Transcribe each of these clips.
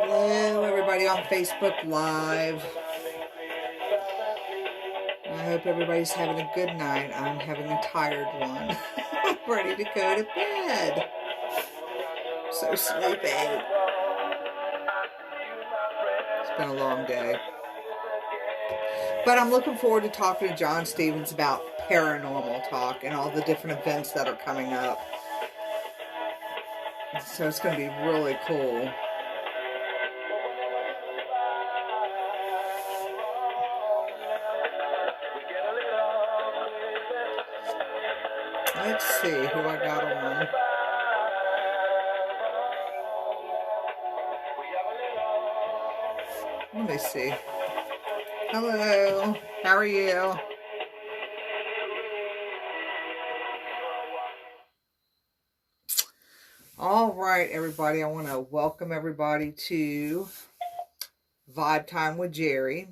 Hello, everybody on Facebook Live. I hope everybody's having a good night. I'm having a tired one. I'm ready to go to bed. So sleepy. It's been a long day. But I'm looking forward to talking to John Stevens about paranormal talk and all the different events that are coming up. So it's going to be really cool. Let's see who I got on. Let me see. Hello. How are you? All right, everybody. I want to welcome everybody to Vibe Time with Geri.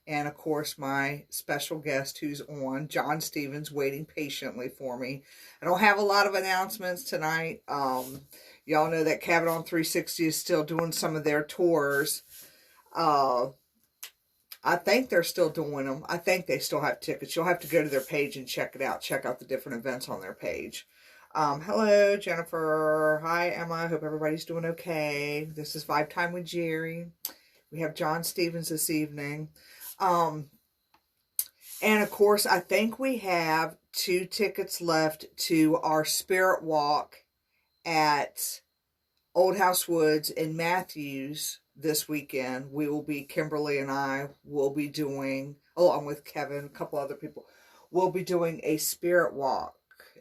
And, of course, my special guest who's on, John Stevens, waiting patiently for me. I don't have a lot of announcements tonight. Y'all know that Cabin on 360 is still doing some of their tours. I think they're still doing them. I think they still have tickets. You'll have to go to their page and check it out. Check out the different events on their page. Hello, Jennifer. Hi, Emma. Hope everybody's doing okay. This is Vibe Time with Geri. We have John Stevens this evening. And of course, I think we have 2 tickets left to our Spirit Walk at Old House Woods in Matthews this weekend. We will be, Kimberly and I will be doing, along with Kevin, a couple other people, we'll be doing a Spirit Walk.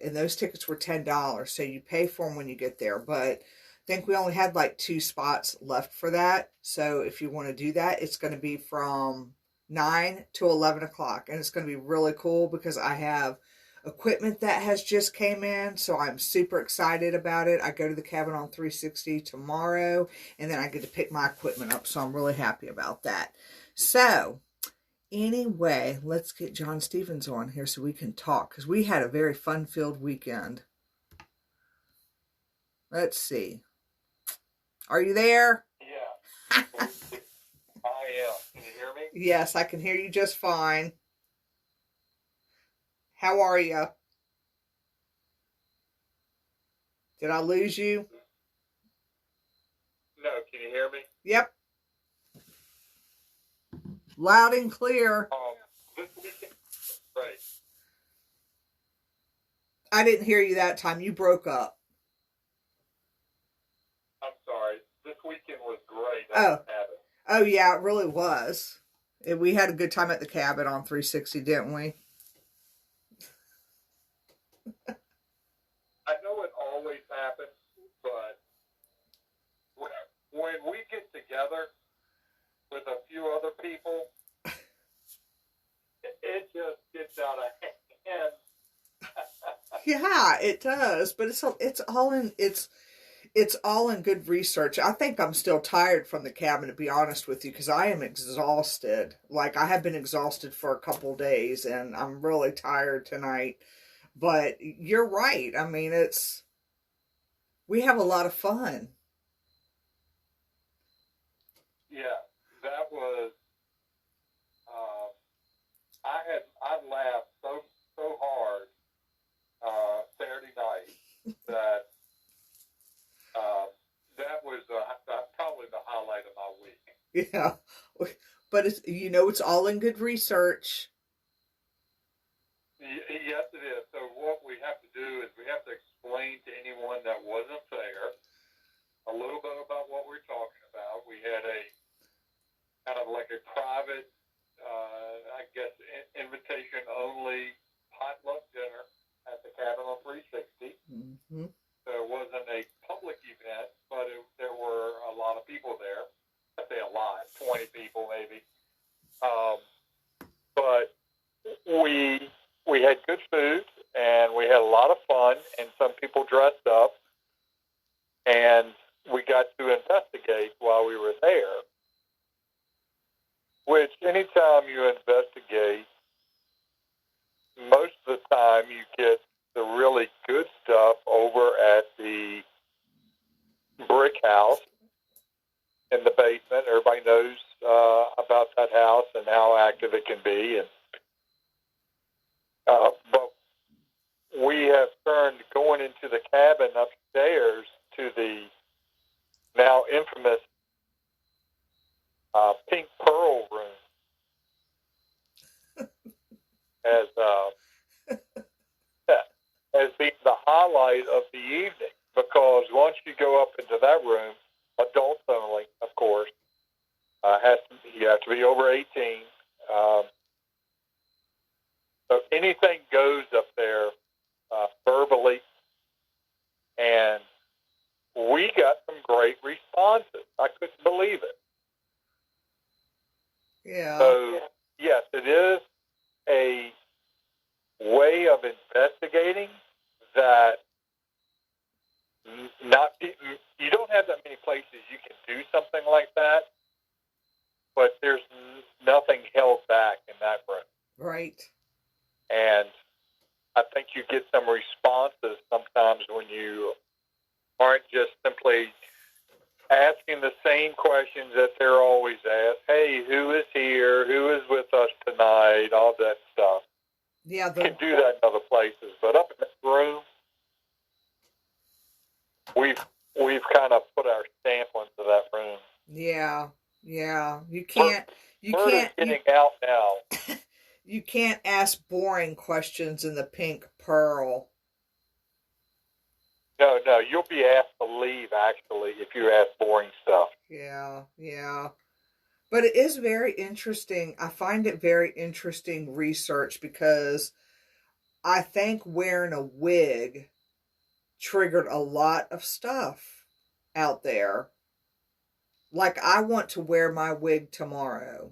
And those tickets were $10, so you pay for them when you get there. But I think we only had like 2 spots left for that. So if you want to do that, it's going to be from 9 to 11 o'clock. And it's going to be really cool because I have equipment that has just came in. So I'm super excited about it. I go to the Cabin on 360 tomorrow. And then I get to pick my equipment up. So I'm really happy about that. So anyway, let's get John Stevens on here so we can talk. Because we had a very fun-filled weekend. Let's see. Are you there? Yeah. I am. Can you hear me? Yes, I can hear you just fine. How are you? Did I lose you? No, can you hear me? Yep. Loud and clear. This weekend, right. I didn't hear you that time. You broke up. I'm sorry. This weekend was great. Oh yeah, it really was. We had a good time at the Cabin on 360, didn't we? I know it always happens, but when we get together with a few other people, it just gets out of hand. Yeah, it does. But it's all in good research. I think I'm still tired from the Cabin, to be honest with you, because I am exhausted. Like, I have been exhausted for a couple days, and I'm really tired tonight. But you're right. I mean, we have a lot of fun. Yeah, that was, I laughed so hard Saturday night that that was probably the highlight of my week. Yeah, but it's all in good research. Yes, it is. So what we have to do is we have to explain to anyone that wasn't there a little bit about what we're talking about. We had a kind of like a private, I guess, invitation-only potluck dinner at the Cabin on 360. Mm-hmm. So it wasn't a public event, but there were a lot of people there. I'd say a lot, 20 people maybe. But we had good food, and we had a lot of fun, and some people dressed up, and we got to investigate while we were there, which anytime you investigate, most of the time you get the really good stuff over at the brick house in the basement. can be, and but we have turned going into the cabin upstairs to the now infamous pink pearl room as as being the highlight of the evening, because once you go up into that room, adults only, of course, you have to be over 18. So anything goes up there verbally, and we got some great responses. I couldn't believe it. Yeah. So, yes, it is a way of investigating that you don't have that many places you can do something like that, but there's nothing held back in that room. Right. And I think you get some responses sometimes when you aren't just simply asking the same questions that they're always asked. Hey, who is here? Who is with us tonight? All that stuff. Yeah, You can do that in other places, but up in this room, we've kind of put our stamp onto that room. Yeah. You Word is getting out now. You can't ask boring questions in the pink pearl. No, you'll be asked to leave, actually, if you ask boring stuff. Yeah. But it is very interesting. I find it very interesting research, because I think wearing a wig triggered a lot of stuff out there. Like, I want to wear my wig tomorrow.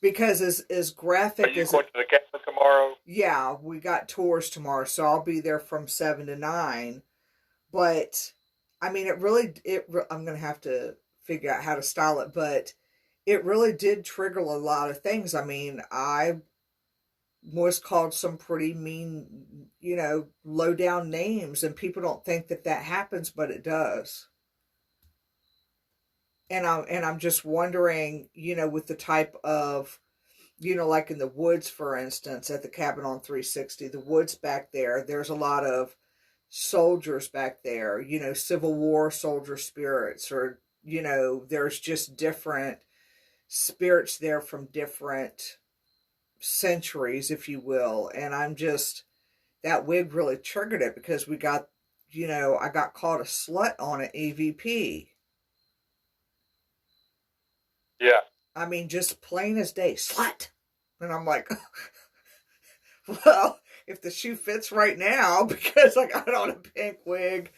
Because as graphic Are you as going to the cabin tomorrow? Yeah, we got tours tomorrow, so I'll be there from 7 to 9. But I mean, I'm going to have to figure out how to style it, but it really did trigger a lot of things. I mean, I was called some pretty mean, low down names, and people don't think that happens, but it does. And I'm just wondering, with the type of, like in the woods, for instance, at the cabin on 360, the woods back there, there's a lot of soldiers back there, Civil War soldier spirits, or, there's just different spirits there from different centuries, if you will. And that wig really triggered it, because we got, I got called a slut on an EVP. Yeah. I mean, just plain as day, slut. And I'm like, well, if the shoe fits right now, because I got on a pink wig,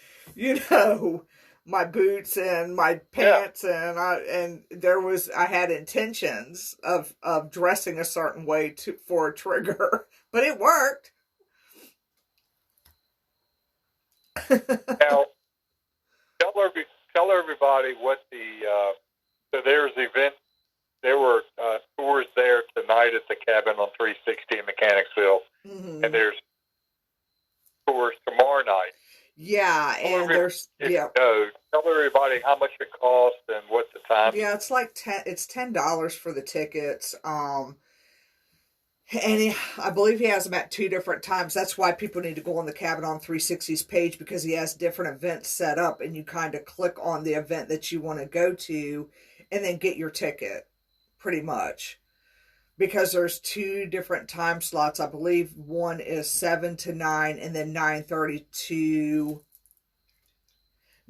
my boots and my pants, and I had intentions of dressing a certain way for a trigger, but it worked. Now, tell everybody what so there's events. There were tours there tonight at the cabin on 360 in Mechanicsville, Mm-hmm. and there's tours tomorrow night. Yeah, and tell everybody how much it costs and what the time. Yeah, it's like $10 for the tickets. And I believe he has them at 2 different times. That's why people need to go on the Cabin on 360's page, because he has different events set up, and you kind of click on the event that you want to go to and then get your ticket, pretty much. Because there's 2 different time slots. I believe one is 7 to 9, and then 9:30 to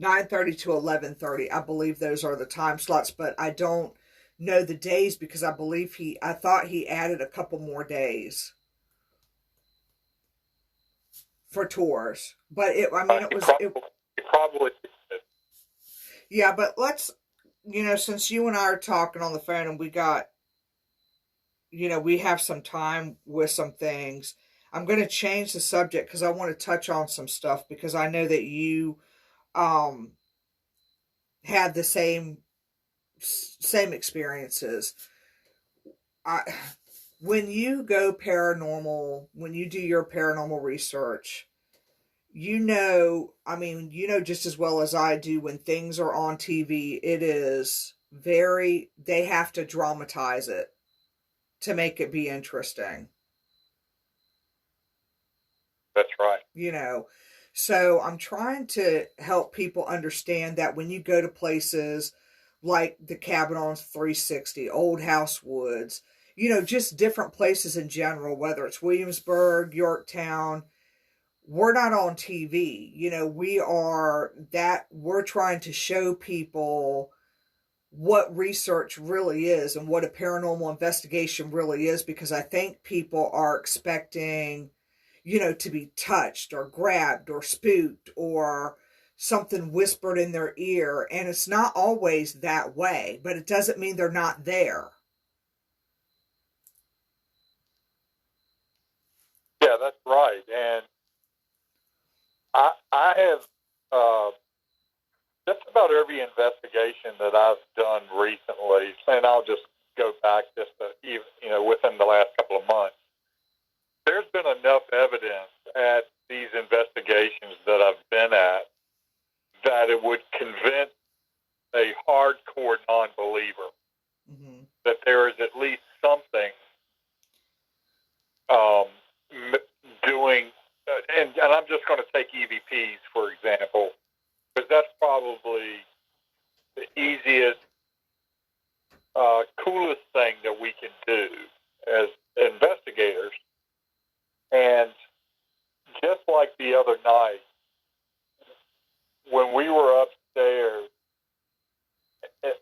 11:30. I believe those are the time slots, but I don't know the days, because I thought he added a couple more days for tours. But it probably. Yeah, but let's, since you and I are talking on the phone, and we got, we have some time with some things, I'm going to change the subject, because I want to touch on some stuff, because I know that you had the same experiences. When you go paranormal, when you do your paranormal research, just as well as I do, when things are on TV, it is they have to dramatize it to make it be interesting. That's right. You know, so I'm trying to help people understand that when you go to places like the Cabin on 360, Old House Woods, you know, just different places in general, whether it's Williamsburg, Yorktown, we're not on TV. You know, we're trying to show people what research really is and what a paranormal investigation really is, because I think people are expecting, you know, to be touched or grabbed or spooked or something whispered in their ear. And it's not always that way, but it doesn't mean they're not there. Yeah, that's right. And I have just about every investigation that I've done recently, and I'll just go back just to, within the last couple of months, there's been enough evidence at these investigations that I've been at that it would convince a hardcore non-believer that there is at least something doing, and I'm just going to take EVPs, for example, because that's probably the easiest, coolest thing that we can do as investigators. And just like the other night, when we were upstairs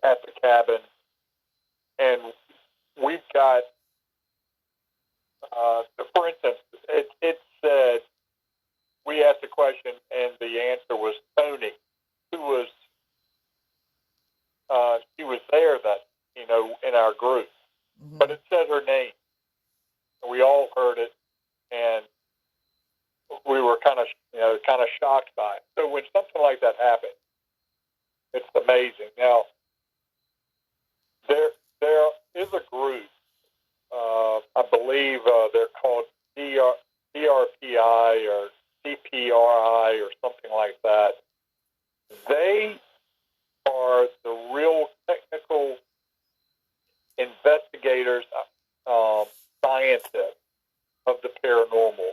at the cabin, and we've got, for instance, it said, we asked a question, and the answer was Tony, who was, she was there that, in our group, but it said her name. We all heard it, and we were kind of shocked by it. So when something like that happens, it's amazing. Now, there is a group, I believe they're called DRPI or CPRI or something like that. They are the real technical investigators, scientists of the paranormal.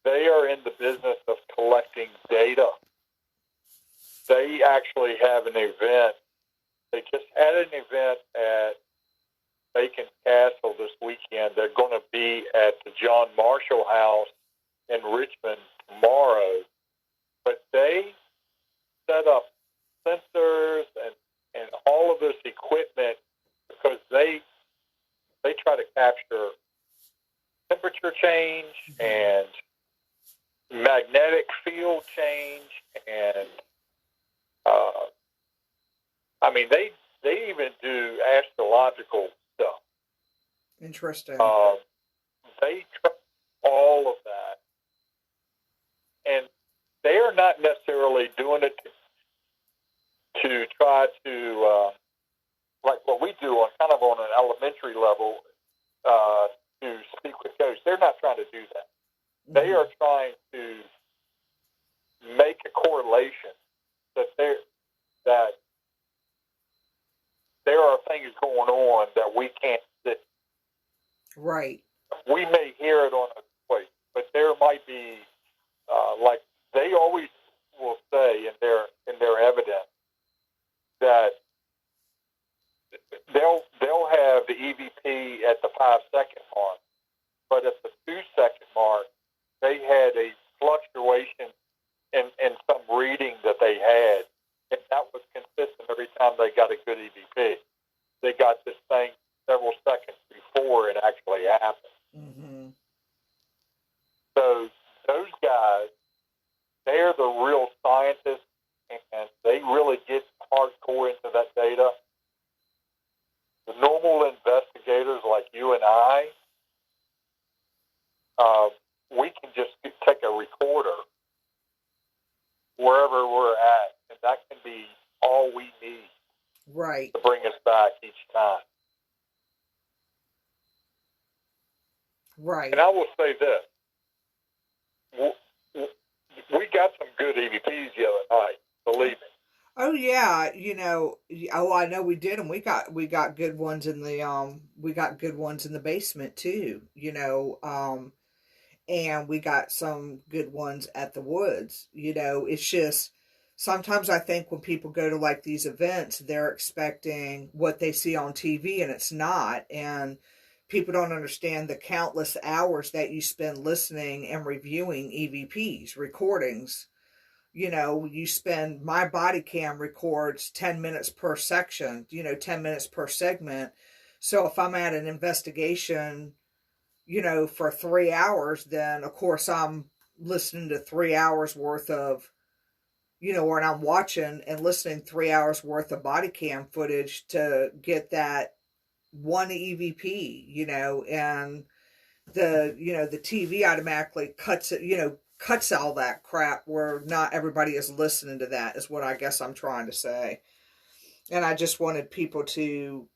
They are in the business of collecting data. They actually have an event. They just had an event at Bacon Castle this weekend. They're going to be at the John Marshall House in Richmond tomorrow. But they set up sensors and all of this equipment because they try to capture temperature change and magnetic field change, and they even do astrological stuff. Interesting. They try all of that, and they are not necessarily doing it to try to like what we do on kind of on an elementary level to speak with ghosts. They're not trying to do that. They are trying to make a correlation that there are things going on that we can't see. Right. We may hear it on a place, but there might be like they always will say in their evidence that they'll have the EVP at the 5-second mark, but at the 2-second mark, they had a fluctuation in some reading that they had, and that was consistent every time they got a good EVP. They got this thing several seconds before it actually happened. So those guys, they're the real scientists, and they really get hardcore into that data. The normal investigators like you and I, we can just take a recorder wherever we're at, and that can be all we need, right, to bring us back each time. Right. And I will say this. We got some good EVPs the other night, believe me. Oh yeah, oh I know we did, and we got good ones in the we got good ones in the basement too. And we got some good ones at the woods. It's just sometimes I think when people go to like these events, they're expecting what they see on TV, and it's not. And people don't understand the countless hours that you spend listening and reviewing EVPs, recordings. You spend, my body cam records 10 minutes per section, 10 minutes per segment. So if I'm at an investigation, for 3 hours, then of course I'm listening to 3 hours worth of, or I'm watching and listening 3 hours worth of body cam footage to get that one EVP, and the TV automatically cuts it, cuts all that crap where not everybody is listening to that, is what I guess I'm trying to say. And I just wanted people to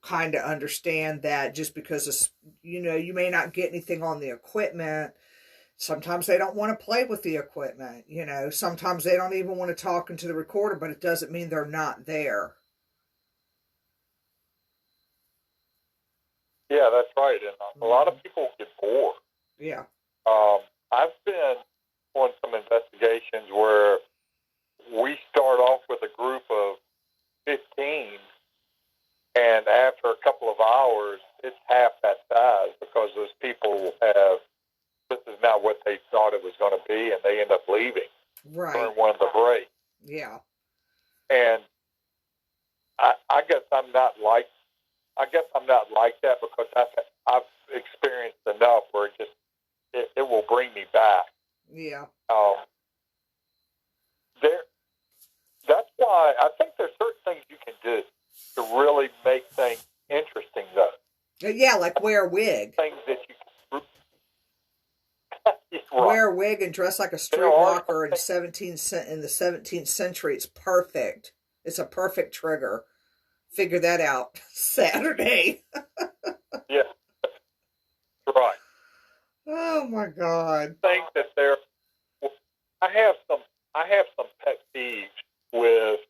kind of understand that just because you may not get anything on the equipment. Sometimes they don't want to play with the equipment. Sometimes they don't even want to talk into the recorder, but it doesn't mean they're not there. Yeah, that's right. And a lot of people get bored. Yeah. I've been on some investigations where we start off with a group of 15, and after a couple of hours, it's half that size because those people have, this is not what they thought it was going to be, and they end up leaving during one of the breaks. Yeah. And I guess I'm not like that because I've experienced enough where it will bring me back. Yeah. That's why I think there's certain things you can do to really make things interesting, though. Yeah, like wear a wig. Things that you can right. Wear a wig and dress like a street rocker in the 17th century. It's perfect. It's a perfect trigger. Figure that out Saturday. Yeah. Right. Oh my God. I think that I have some pet peeves with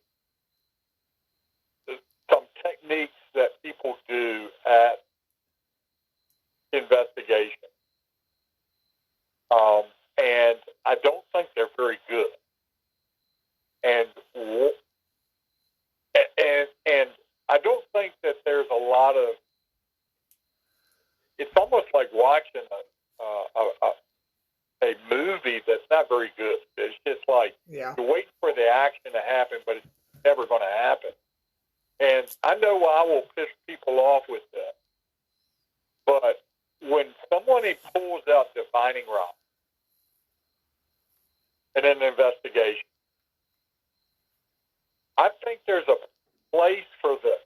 some techniques that people do at investigation. And I don't think they're very good. And I don't think that there's a lot of. It's almost like watching a movie that's not very good. It's just like you're waiting for the action to happen, but it's never going to happen. And I know I will piss people off with that. But when somebody pulls out divining rod in an investigation, I think there's a place for this.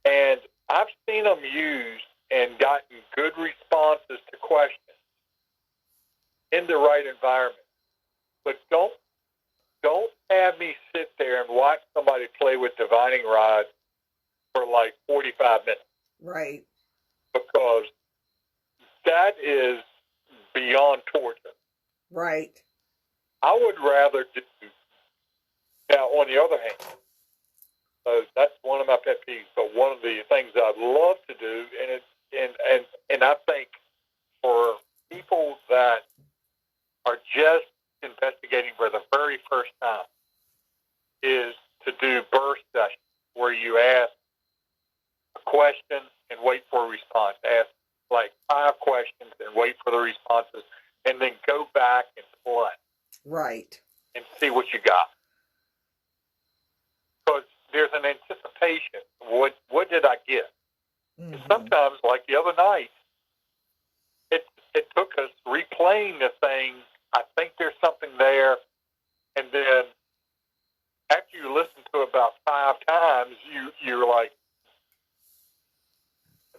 And I've seen them used and gotten good responses to questions in the right environment. But don't have me sit there and watch somebody play with divining rods for like 45 minutes. Right. Because that is beyond torture. Right. I would rather do. Now, on the other hand, so that's one of my pet peeves. But one of the things I'd love to do, and I think for people that are just investigating for the very first time, is to do burst sessions where you ask a question and wait for a response. Ask like 5 questions and wait for the responses, and then go back and play. Right. And see what you got. Because there's an anticipation. What did I get? Mm-hmm. And sometimes, like the other night, it took us replaying the thing. I think there's something there, and then after you listen to it about 5 times, you're like,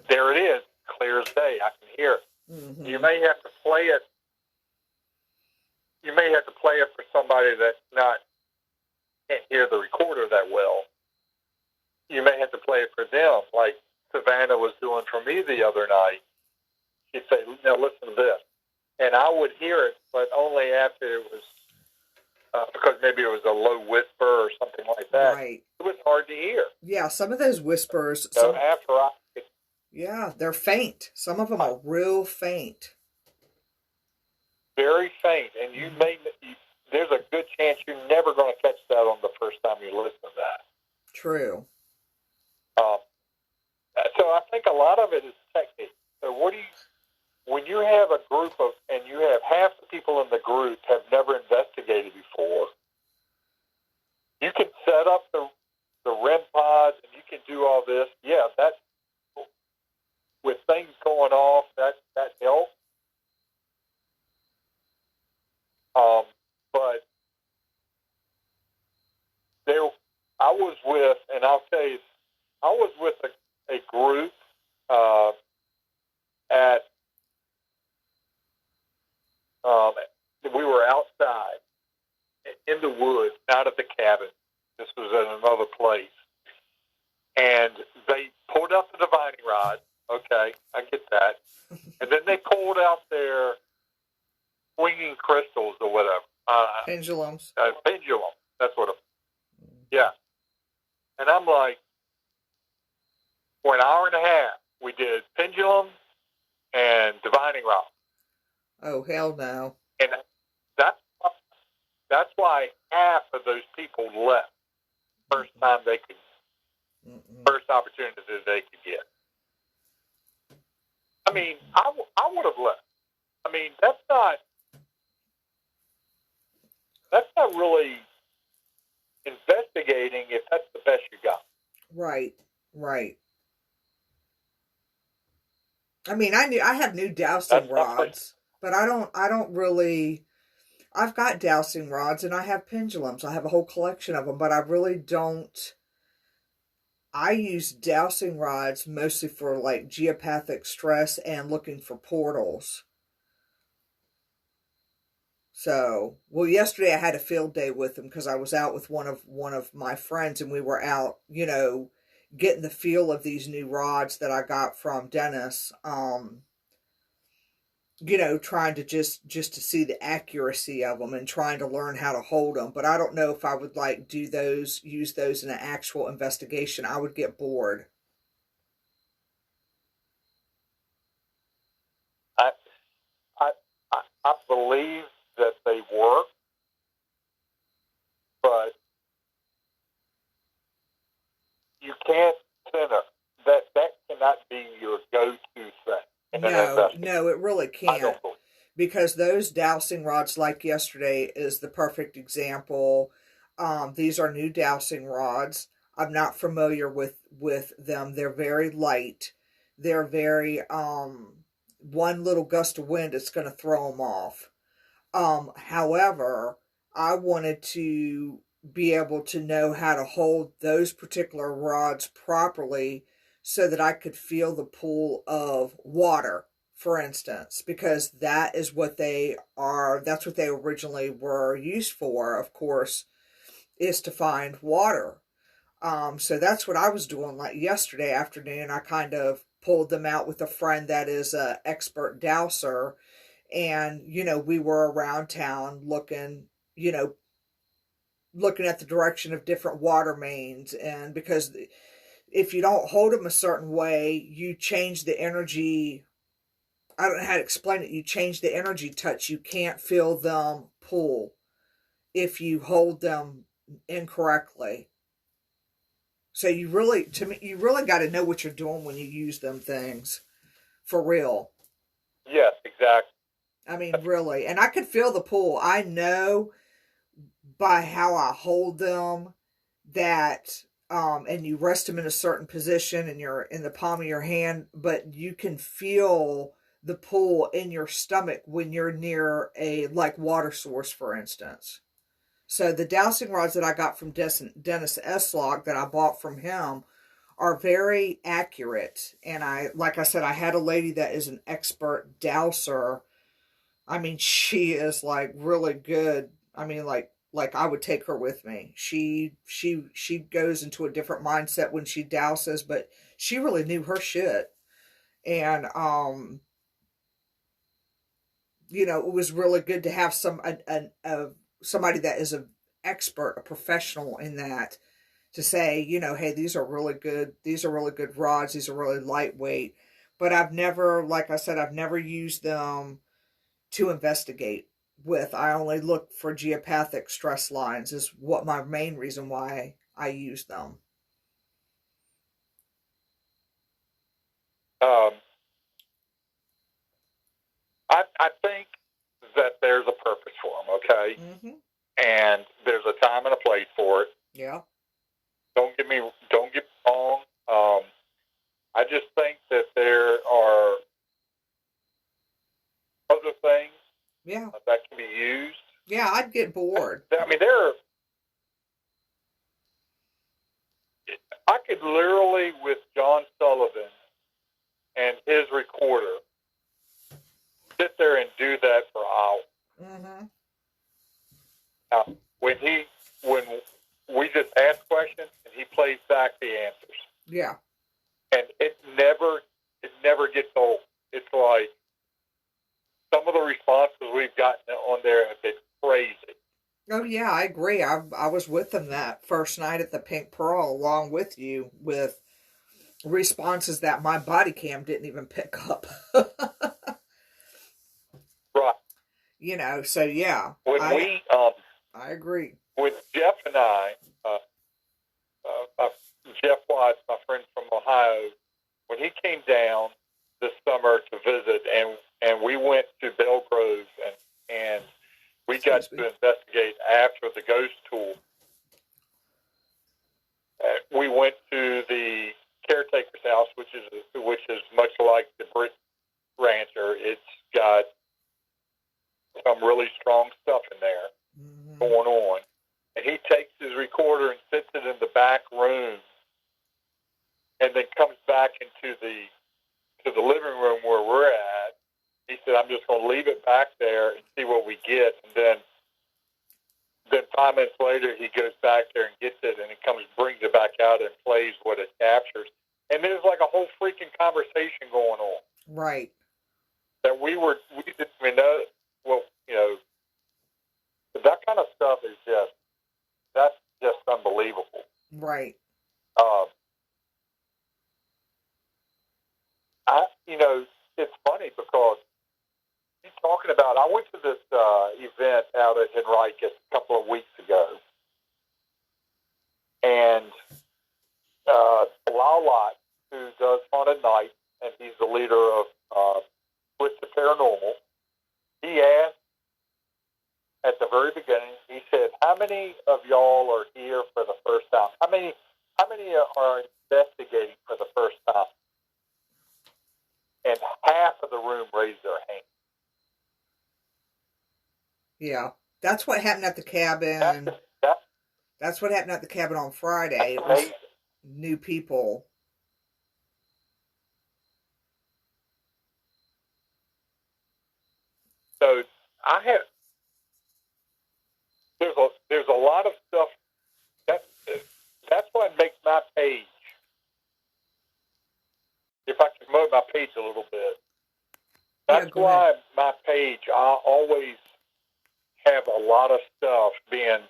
there it is, clear as day. I can hear it. Mm-hmm. You may have to play it. You may have to play it for somebody that can't hear the recorder that well. You may have to play it for them, like Savannah was doing for me the other night. She'd say, "Now listen to this," and I would hear it, but only after it was because maybe it was a low whisper or something like that. Right. It was hard to hear. Yeah, some of those whispers, So after yeah, they're faint. Some of them are real faint. Very faint, and there's a good chance you're never going to catch that on the first time you listen to that. True. So I think a lot of it is technique. So when you have a group and you have half the people in the group have never investigated before, you can set up the REM pods and you can do all this. Yeah, that's with things going off, that helps. But I was with, and I'll tell you, I was with a group we were outside in the woods, out of the cabin. This was at another place. And they pulled out the divining rod. Okay, I get that. And then they pulled out their swinging crystals or whatever. Pendulums. Pendulum. That's what yeah. And I'm like, for an hour and a half, we did pendulum and divining rod. Oh, hell no. And that's why half of those people left first opportunity that they could get. I mean, I would have left. I mean, that's not really investigating if that's the best you got. Right. I mean, I have new dowsing rods, but I don't really. I've got dowsing rods and I have pendulums. I have a whole collection of them, but I really don't. I use dowsing rods mostly for like geopathic stress and looking for portals. So, well, yesterday I had a field day with them because I was out with one of my friends and we were out, getting the feel of these new rods that I got from Dennis. Trying to just to see the accuracy of them and trying to learn how to hold them. But I don't know if I would use those in an actual investigation. I would get bored. I believe that they work, but you can't center. That cannot be your go-to thing. No, it really can't. Because those dowsing rods, like yesterday, is the perfect example. These are new dowsing rods. I'm not familiar with them. They're very light. They're very, one little gust of wind, it's going to throw them off. However, I wanted to be able to know how to hold those particular rods properly so that I could feel the pull of water, for instance, because that is what they are. That's what they originally were used for, of course, is to find water. So that's what I was doing. Like yesterday afternoon, I kind of pulled them out with a friend that is an expert dowser. And, we were around town looking at the direction of different water mains. And because if you don't hold them a certain way, you change the energy. I don't know how to explain it. You change the energy touch. You can't feel them pull if you hold them incorrectly. So you really got to know what you're doing when you use them things. For real. Yes, exactly. I mean, really. And I could feel the pull. I know by how I hold them that, and you rest them in a certain position and you're in the palm of your hand, but you can feel the pull in your stomach when you're near a, water source, for instance. So the dowsing rods that I got from Dennis Eslog that I bought from him are very accurate. And like I said, I had a lady that is an expert dowser. I mean, she is really good. I mean, like I would take her with me. She goes into a different mindset when she douses, but she really knew her shit. And it was really good to have somebody that is an expert, a professional in that, to say, hey, these are really good. These are really good rods. These are really lightweight. But I've never, like I said, I've never used them to investigate with. I only look for geopathic stress lines is what my main reason why I use them. Um, I think that there's a purpose for them, okay? Mm-hmm. And there's a time and a place for it. Yeah. Don't get me wrong. I just think that there are other things that can be used. Yeah, I'd get bored. I mean, I could literally, with John Sullivan and his recorder, sit there and do that for hours. Mm-hmm. When we just ask questions and he plays back the answers. Yeah. And it never gets old. It's like some of the responses we've gotten on there have been crazy. Oh yeah, I agree. I was with them that first night at the Pink Pearl along with you with responses that my body cam didn't even pick up. Right. So yeah. I agree. With Jeff and I, Jeff Watts, my friend from Ohio, when he came down this summer to visit, and we went to Belgrove, and we got to investigate after the ghost tour. We went to the caretaker's house, which is much like the Brit Rancher. It's got some really strong stuff in there going on. And he takes his recorder and sits it in the back room, and then comes back into the living room where we're at. He said, "I'm just going to leave it back there and see what we get." And then 5 minutes later, he goes back there and gets it, and he brings it back out and plays what it captures. And there's like a whole freaking conversation going on. Right. That we didn't even know. Well, that kind of stuff is that's just unbelievable. Right. It's funny because he's talking about, I went to this event out at Henricus a couple of weeks ago, and Lyle Lott, who does Haunted Night, and he's the leader of With the Paranormal, he asked at the very beginning, he said, "How many of y'all are here for the first time? How many are investigating for the first time?" And half of the room raised their hand. Yeah. That's what happened at the cabin. That's what happened at the cabin on Friday. It was new people. So there's a lot of stuff that's what makes my page. If I can promote my page a little bit, that's why my page, I always have a lot of stuff being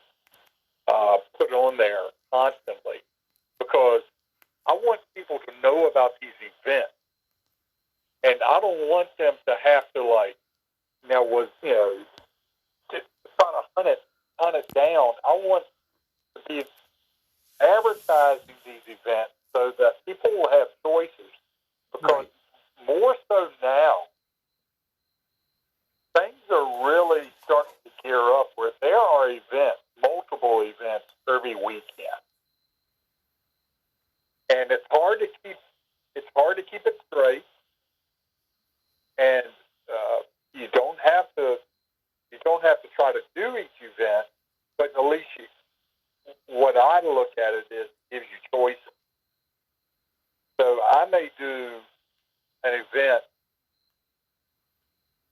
put on there constantly, because I want people to know about these events, and I don't want them to have to to try to hunt it down. I want to be advertising these events so that people will have choices, because more so now, things are really starting to gear up where there are events, multiple events every weekend, and it's hard to keep it straight, and you don't have to try to do each event, but at least what I look at it is gives you choices. So I may do an event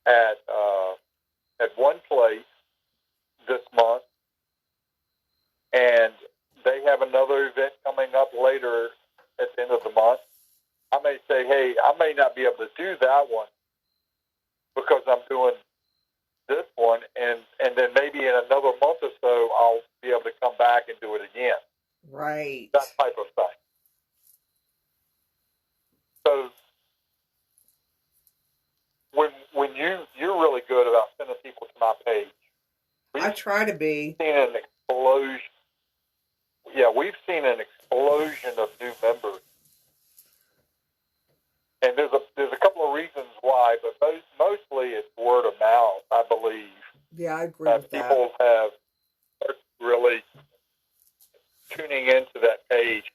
at one place this month, and they have another event coming up later at the end of the month. I may say, "Hey, I may not be able to do that one because I'm doing this one," and then maybe in another month back and do it again. Right. That type of thing. So when you're really good about sending people to my page. I try to be. Seen an explosion. Yeah, we've seen an explosion of new members, and there's a couple of reasons why, but mostly it's word of mouth, I believe. Yeah, I agree with that. People have really tuning into that page.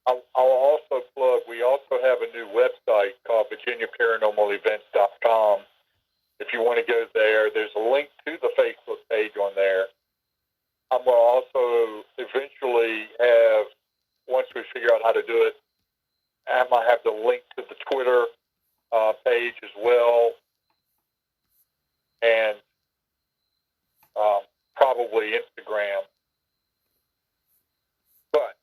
I'll also plug, we also have a new website called VirginiaParanormalEvents.com. If you want to go there, there's a link to the Facebook page on there. I'm going to also eventually have, once we figure out how to do it, I might have the link to the Twitter page as well, and probably Instagram. But,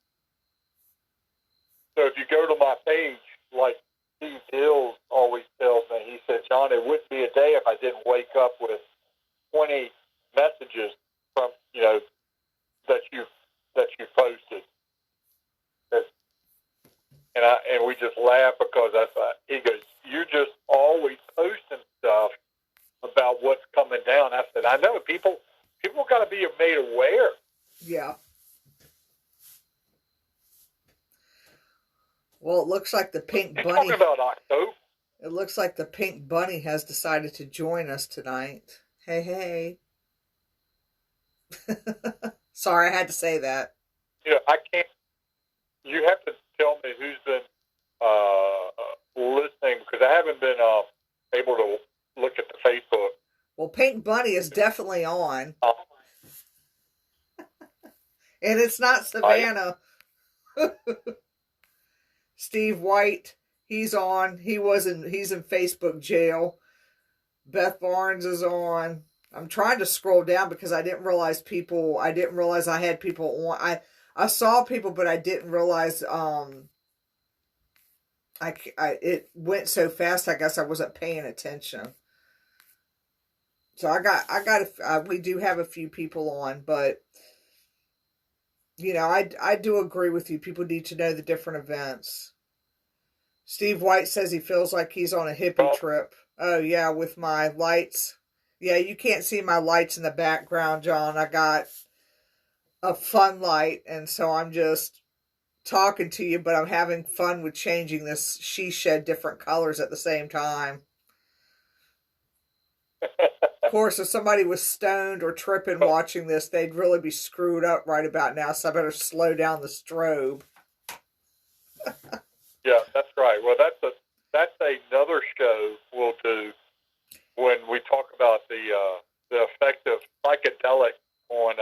so if you go to my page, like Steve Dills always tells me, he said, John, it wouldn't be a day if I didn't wake up with 20 messages from, that you posted. And we just laugh because he goes, you're just always posting stuff about what's coming down. I said, I know, people got to be made aware. Yeah. Well, it looks like the pink bunny. Talking about October. It looks like the pink bunny has decided to join us tonight. Hey. Sorry, I had to say that. Yeah, I can't. You have to tell me who's been listening, because I haven't been able to look at the Facebook. Well, Pink Bunny is definitely on. And it's not Savannah. Steve White, he's on. He's in Facebook jail. Beth Barnes is on. I'm trying to scroll down because I didn't realize I had people on. I saw people, but I didn't realize it went so fast. I guess I wasn't paying attention. So we do have a few people on, but I do agree with you. People need to know the different events. Steve White says he feels like he's on a hippie trip. Oh yeah, with my lights. Yeah, you can't see my lights in the background, John. I got a fun light, and so I'm just talking to you, but I'm having fun with changing this she shed different colors at the same time. Of course, if somebody was stoned or tripping watching this, they'd really be screwed up right about now, so I better slow down the strobe. Yeah, that's right. Well, that's another show we'll do when we talk about the effect of psychedelic on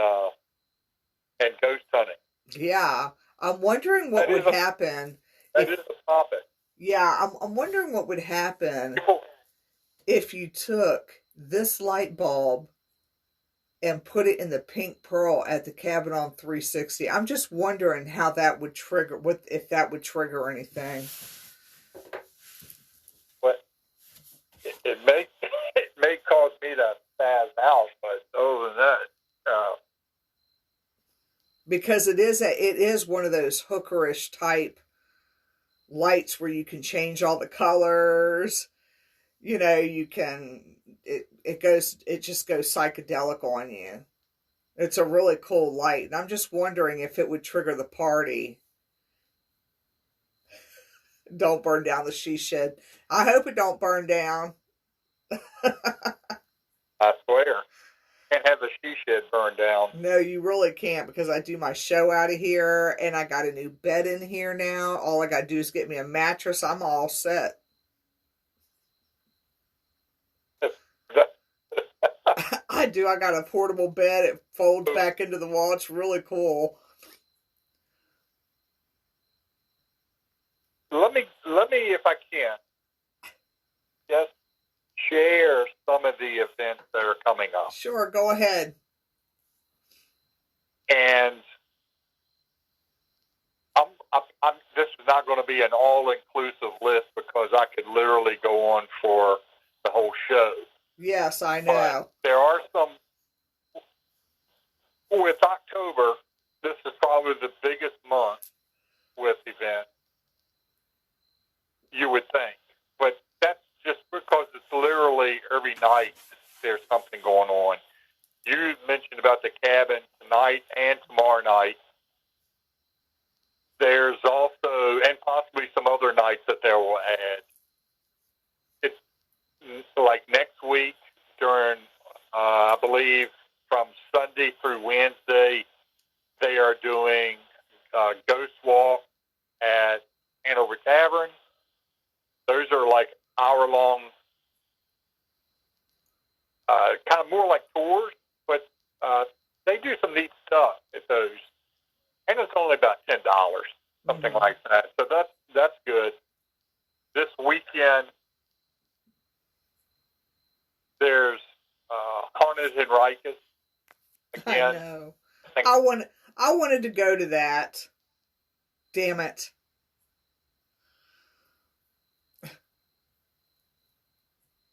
and ghost hunting. Yeah, I'm wondering what would happen. That is a topic. Yeah, I'm wondering what would happen if you took this light bulb and put it in the pink pearl at the cabin on 360. I'm just wondering how that would trigger, if that would trigger anything. But it may cause me to spaz out, but other than that, because it is one of those hookerish type lights where you can change all the colors. You can, it just goes psychedelic on you. It's a really cool light. And I'm just wondering if it would trigger the party. Don't burn down the she shed. I hope it don't burn down. I swear. Can't have the she shed burned down. No, you really can't, because I do my show out of here and I got a new bed in here now. All I got to do is get me a mattress. I'm all set. I do. I got a portable bed. It folds back into the wall. It's really cool. Let me, if I can, just share some of the events that are coming up. Sure, go ahead. And this is not going to be an all-inclusive list because I could literally go on for the whole show. Yes, I know. But there are some, with October, this is probably the biggest month with events, you would think. But that's just because it's literally every night there's something going on. You mentioned about the cabin tonight and tomorrow night. There's also, and possibly some other nights that they will add. It's like next week during, I believe, from Sunday through Wednesday, they are doing Ghost Walk at Hanover Tavern. Those are like hour-long, kind of more like tours, but they do some neat stuff at those. And it's only about $10, something like that. So that's good. This weekend, there's Haunted in Rikers. Again, I know. I wanted to go to that. Damn it.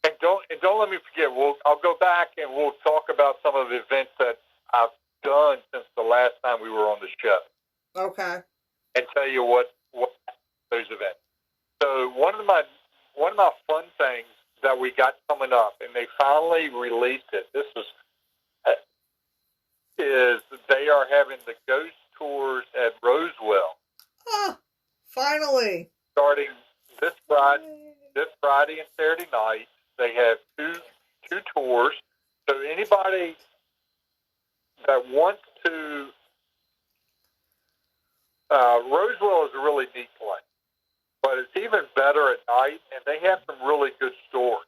And don't let me forget. I'll go back and we'll talk about some of the events that I've done since the last time we were on the show. Okay. And tell you what those events. So one of my fun things that we got coming up, and they finally released it. This is they are having the ghost tours at Roswell. Finally. Starting this Friday and Saturday night. They have two tours. So anybody that wants to, Roswell is a really neat place, but it's even better at night, and they have some really good stories,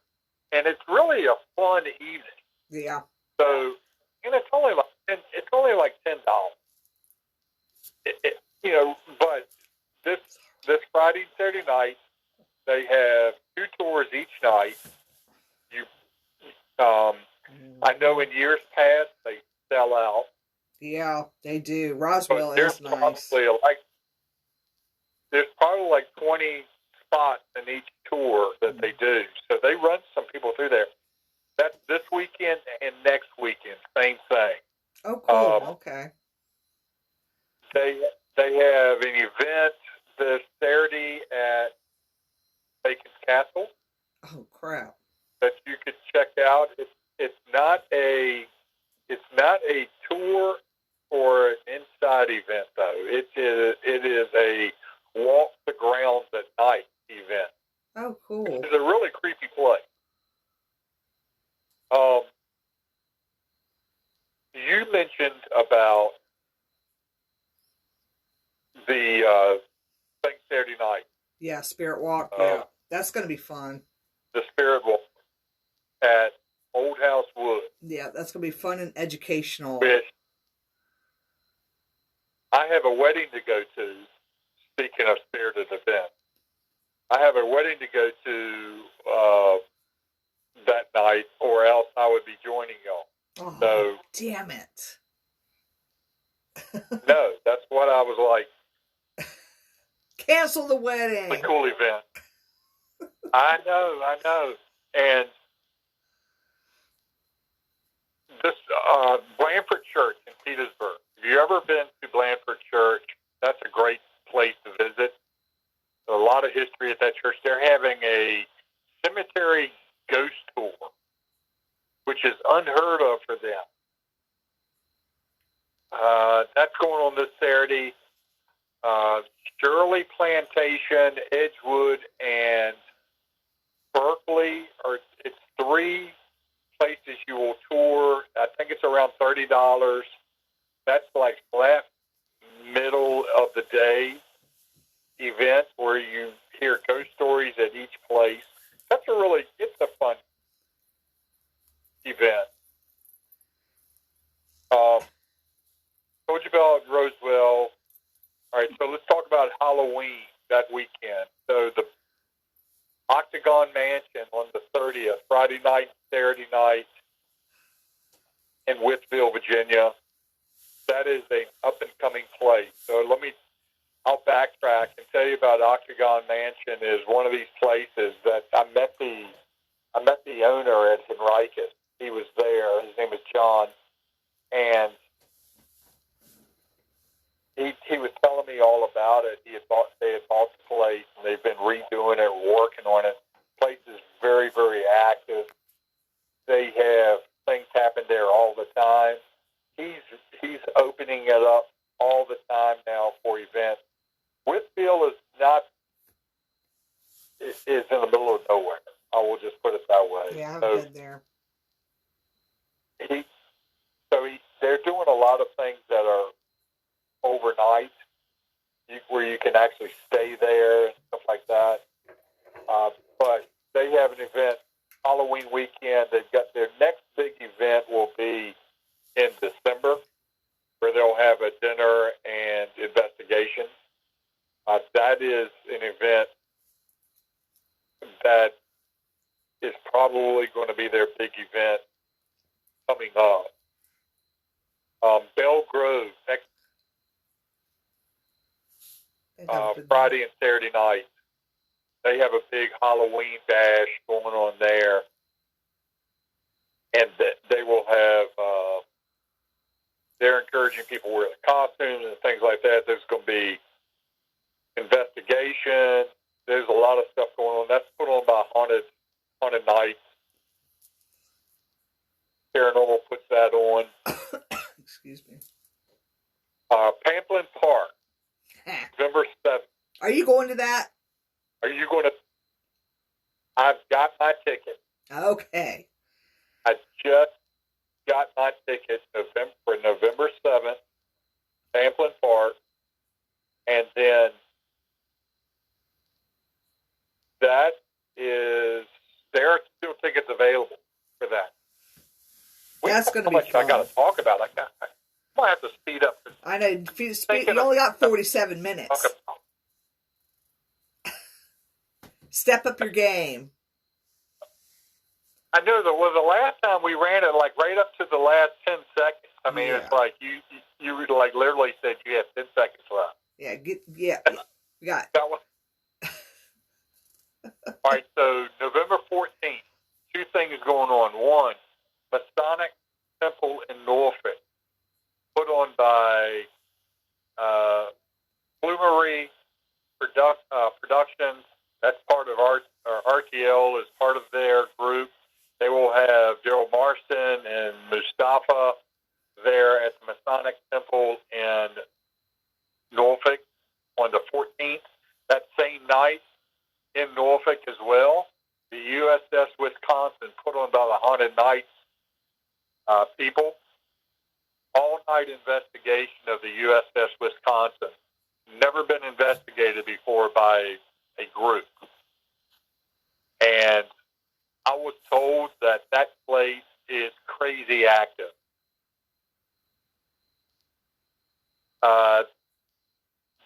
and it's really a fun evening. Yeah. So, and it's only like $10. But this Friday and Saturday night, they have two tours each night. I know in years past they sell out. Yeah, they do. Roswell is nice. There's probably like 20 spots in each tour that they do. So they run some people through there. That's this weekend and next weekend, same thing. Oh, cool. Okay. They have an event this Saturday at Bacon's Castle. Oh, crap. That you could check out. It's not a tour or an inside event though. It is a walk the grounds at night event. Oh, cool. It's a really creepy place. You mentioned about the thing Saturday night. Yeah, Spirit Walk. Yeah, that's going to be fun. The Spirit Walk at Old House Wood. Yeah, that's going to be fun and educational. Which I have a wedding to go to. Speaking of spirited events, I have a wedding to go to that night, or else I would be joining y'all. Oh, so, damn it. No, that's what I was like. Cancel the wedding. It's a cool event. I know. And this Blandford Church in Petersburg. Have you ever been to Blandford Church? That's a great place to visit. A lot of history at that church. They're having a cemetery ghost tour, which is unheard of for them. That's going on this Saturday. Shirley Plantation, Edgewood, and Berkeley. It's three places you will tour. I think it's around $30. That's like flat middle of the day event where you hear ghost stories at each place. It's a fun event. Told you about Roswell. All right, so let's talk about Halloween that weekend. So the Octagon Mansion on the 30th, Friday night, Saturday night in Whitfield, Virginia. That is an up-and-coming place. So I'll backtrack and tell you about Octagon Mansion. Is one of these places that I met the owner at Henricus. He was there. His name is John, and he was telling me all about it. They had bought the place, and they've been redoing it, working on it. The place is very, very active. They have things happen there all the time. He's opening it up all the time now for events. Whitfield is not is in the middle of nowhere. I will just put it that way. Yeah, I haven't been there. They're doing a lot of things that are overnight, where you can actually stay there and stuff like that. But they have an event Halloween weekend. They've got their next big event will be in December, where they'll have a dinner and investigation. That is an event that is probably going to be their big event coming up. Bell Grove, next Friday and Saturday night, they have a big Halloween bash going on there. And they will have, they're encouraging people to wear the costumes and things like that. There's going to be investigation. There's a lot of stuff going on. That's put on by Haunted Nights. Paranormal puts that on. Excuse me. Pamplin Park, November 7th. Are you going to that? Are you going to? I've got my ticket. Okay. I just got my ticket for November 7th, Pamplin Park, and then that is, there are still tickets available for that. That's going to be much fun. I got to talk about. I might have to speed up. I know. You only got 47 minutes. Step up your game. I know the last time we ran it, like right up to the last 10 seconds. I mean, It's like you like literally said you had 10 seconds left. Yeah, we got that one. All right, so November 14th, two things going on. One, Masonic Temple in Norfolk, put on by Bloomery Productions. That's part of RTL is part of their group. They will have Daryl Marston and Mustafa there at the Masonic Temple in Norfolk on the 14th. That same night in Norfolk as well, the USS Wisconsin, put on by the Haunted Nights people. All-night investigation of the USS Wisconsin. Never been investigated before by a group. And I was told that place is crazy active.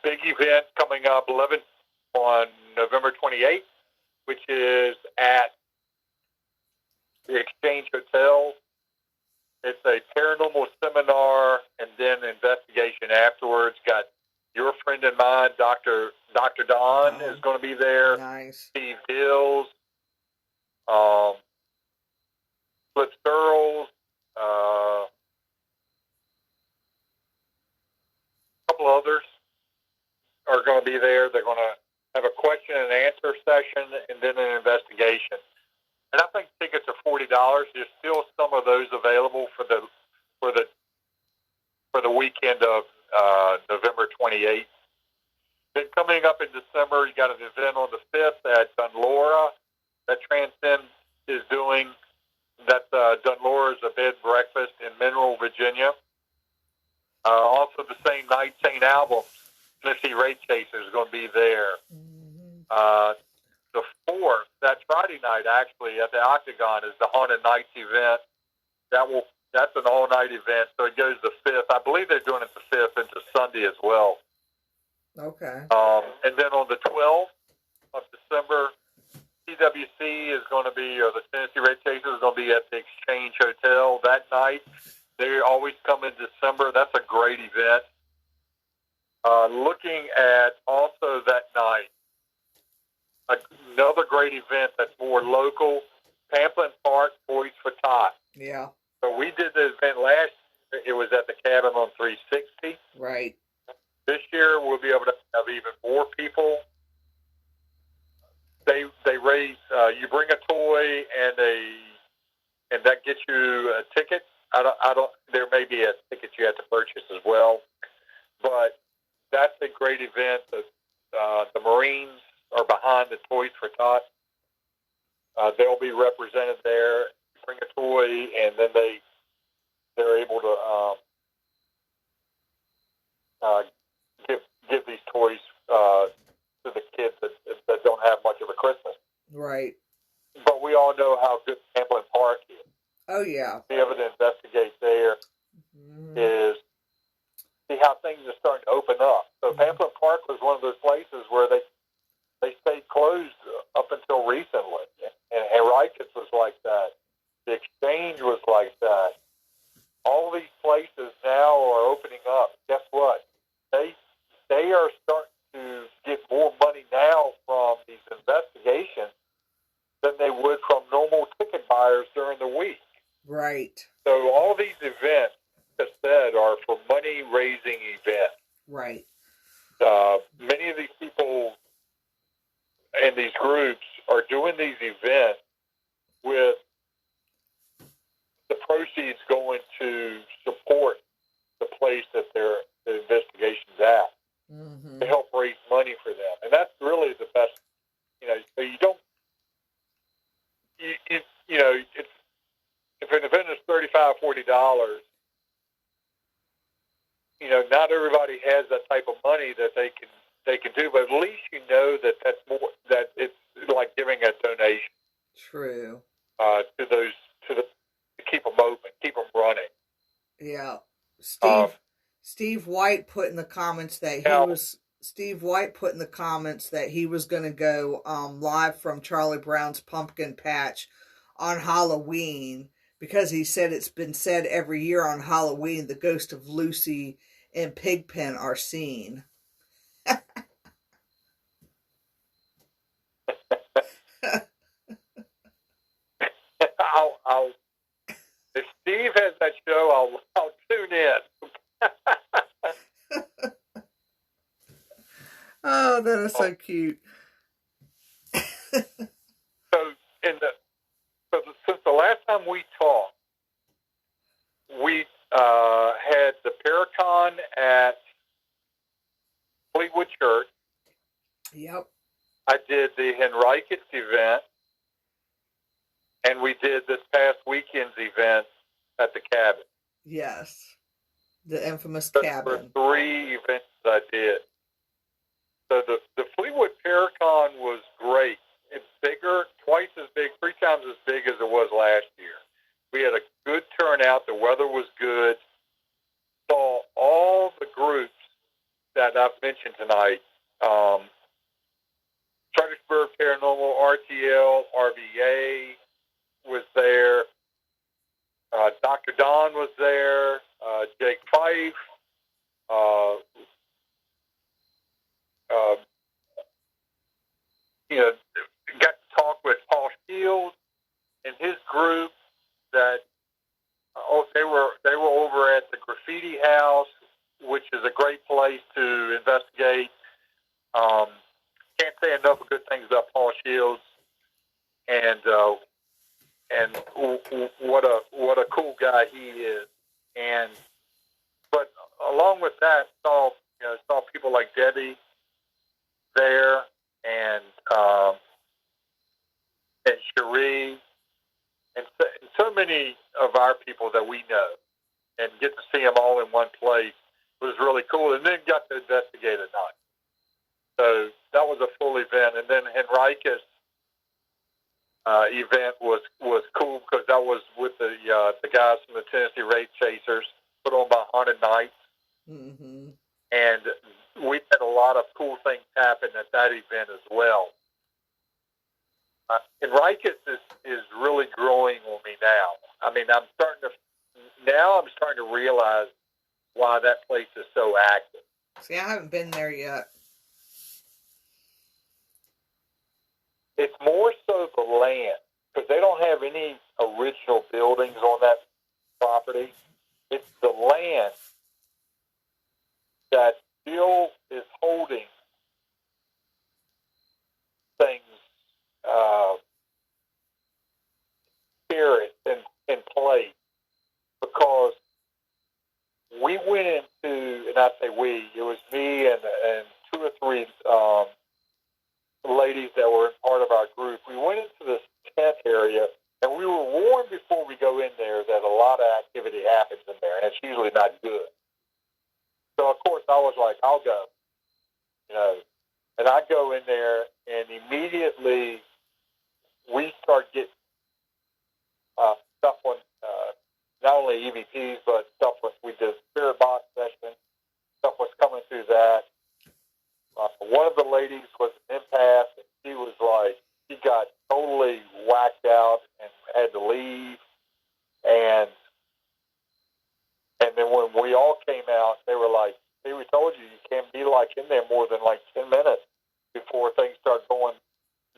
Big event coming up on November 28th, which is at the Exchange Hotel. It's a paranormal seminar and then investigation afterwards. Got your friend and mine, Dr. Don, is going to be there. Nice. Steve Hills, Flip Searles, a couple others are going to be there. They're going to have a question and answer session and then an investigation. And I think tickets are $40. There's still some of those available for the weekend of November 28th. Then coming up in December, you got an event on the 5th at Dunlora that Transcend is doing. That's Dunlora is a bed and breakfast in Mineral, Virginia. Also the same night, St. Albans, Tennessee Race Chaser is going to be there. The 4th, that Friday night actually at the Octagon, is the Haunted Nights event. That's an all-night event, so it goes the 5th. I believe they're doing it the 5th into Sunday as well. Okay. And then on the 12th of December, TWC is going to be, or the Tennessee Race Chasers is going to be at the Exchange Hotel that night. They always come in December. That's a great event. Looking at also that night, another great event that's more local, Pamplin Park Boys for Tots. Yeah. So we did the event last year. It was at the cabin on 360. Right. This year we'll be able to have even more people. They raise. You bring a toy and that gets you a ticket. I don't. There may be a ticket you have to purchase as well, but that's a great event. The Marines are behind the Toys for Tots. They'll be represented there. You bring a toy, and then they're able to give these toys to the kids that don't have much of a Christmas. Right. But we all know how good Pamplin Park is. Oh, yeah. Be able to investigate there is see how things are starting to open up. So Pamplin Park was one of those places where they stayed closed up until recently. And Henricus was like that. The Exchange was like that. All these places now are opening up. Guess what? They are starting to get more money now from these investigations than they would from normal ticket buyers during the week. Right. So all these events, as I said, are for money-raising events. Right. Many of these people and these groups are doing these events with the proceeds going to support the place that the investigation's at, to help raise money for them. And that's really the best, so you don't, it's, if an event is $35, $40, not everybody has that type of money that they can do, but at least that's more, that it's like giving a donation. True. To keep them open, keep them running. Yeah. Steve White put in the comments that he was going to go live from Charlie Brown's Pumpkin Patch on Halloween, because he said it's been said every year on Halloween the ghost of Lucy and Pigpen are seen. If Steve has that show, I'll tune in. Oh, that is so cute. Since the last time we talked, we had the Paracon at Fleetwood Church. Yep. I did the Henricus event, and we did this past weekend's event at the cabin. Yes. The infamous Those cabin. were 3 events I did. So the Fleetwood Paracon was great. It's bigger, twice as big, 3 times as big as it was last year. We had a good turnout. The weather was good. Saw all the groups that I've mentioned tonight. Fredericksburg Paranormal, RTL, RVA was there. Dr. Don was there. Jake Fife. Got to talk with Paul Shields and his group. That they were over at the Graffiti House, which is a great place to investigate. Can't say enough of good things about Paul Shields, and what a cool guy he is. But along with that, saw people like Debbie there, and Geri, and so many of our people that we know, and get to see them all in one place was really cool. And then got to investigate at night. So that was a full event. And then Henricus event was cool, because that was with the guys from the Tennessee Raid Chasers, put on by Haunted Nights. Mm-hmm. And we had a lot of cool things happen at that event as well. Henricus is really growing on me now. I mean, I'm starting to realize why that place is so active. See, I haven't been there yet. It's more so the land, because they don't have any original buildings on that property. It's the land that still we. It was me and two or three ladies that were part of our group. We went into this tent area, and we were warned before we go in there that a lot of activity happens in there, and it's usually not good. So, of course, I was like, I'll go, you know. And I go in there, and immediately we start getting stuff on not only EVPs, but stuff we did spirit box session, stuff was coming through that. One of the ladies was an empath, and she was like, she got totally whacked out and had to leave. And then when we all came out, they were like, "Hey, we told you can't be like in there more than like 10 minutes before things start going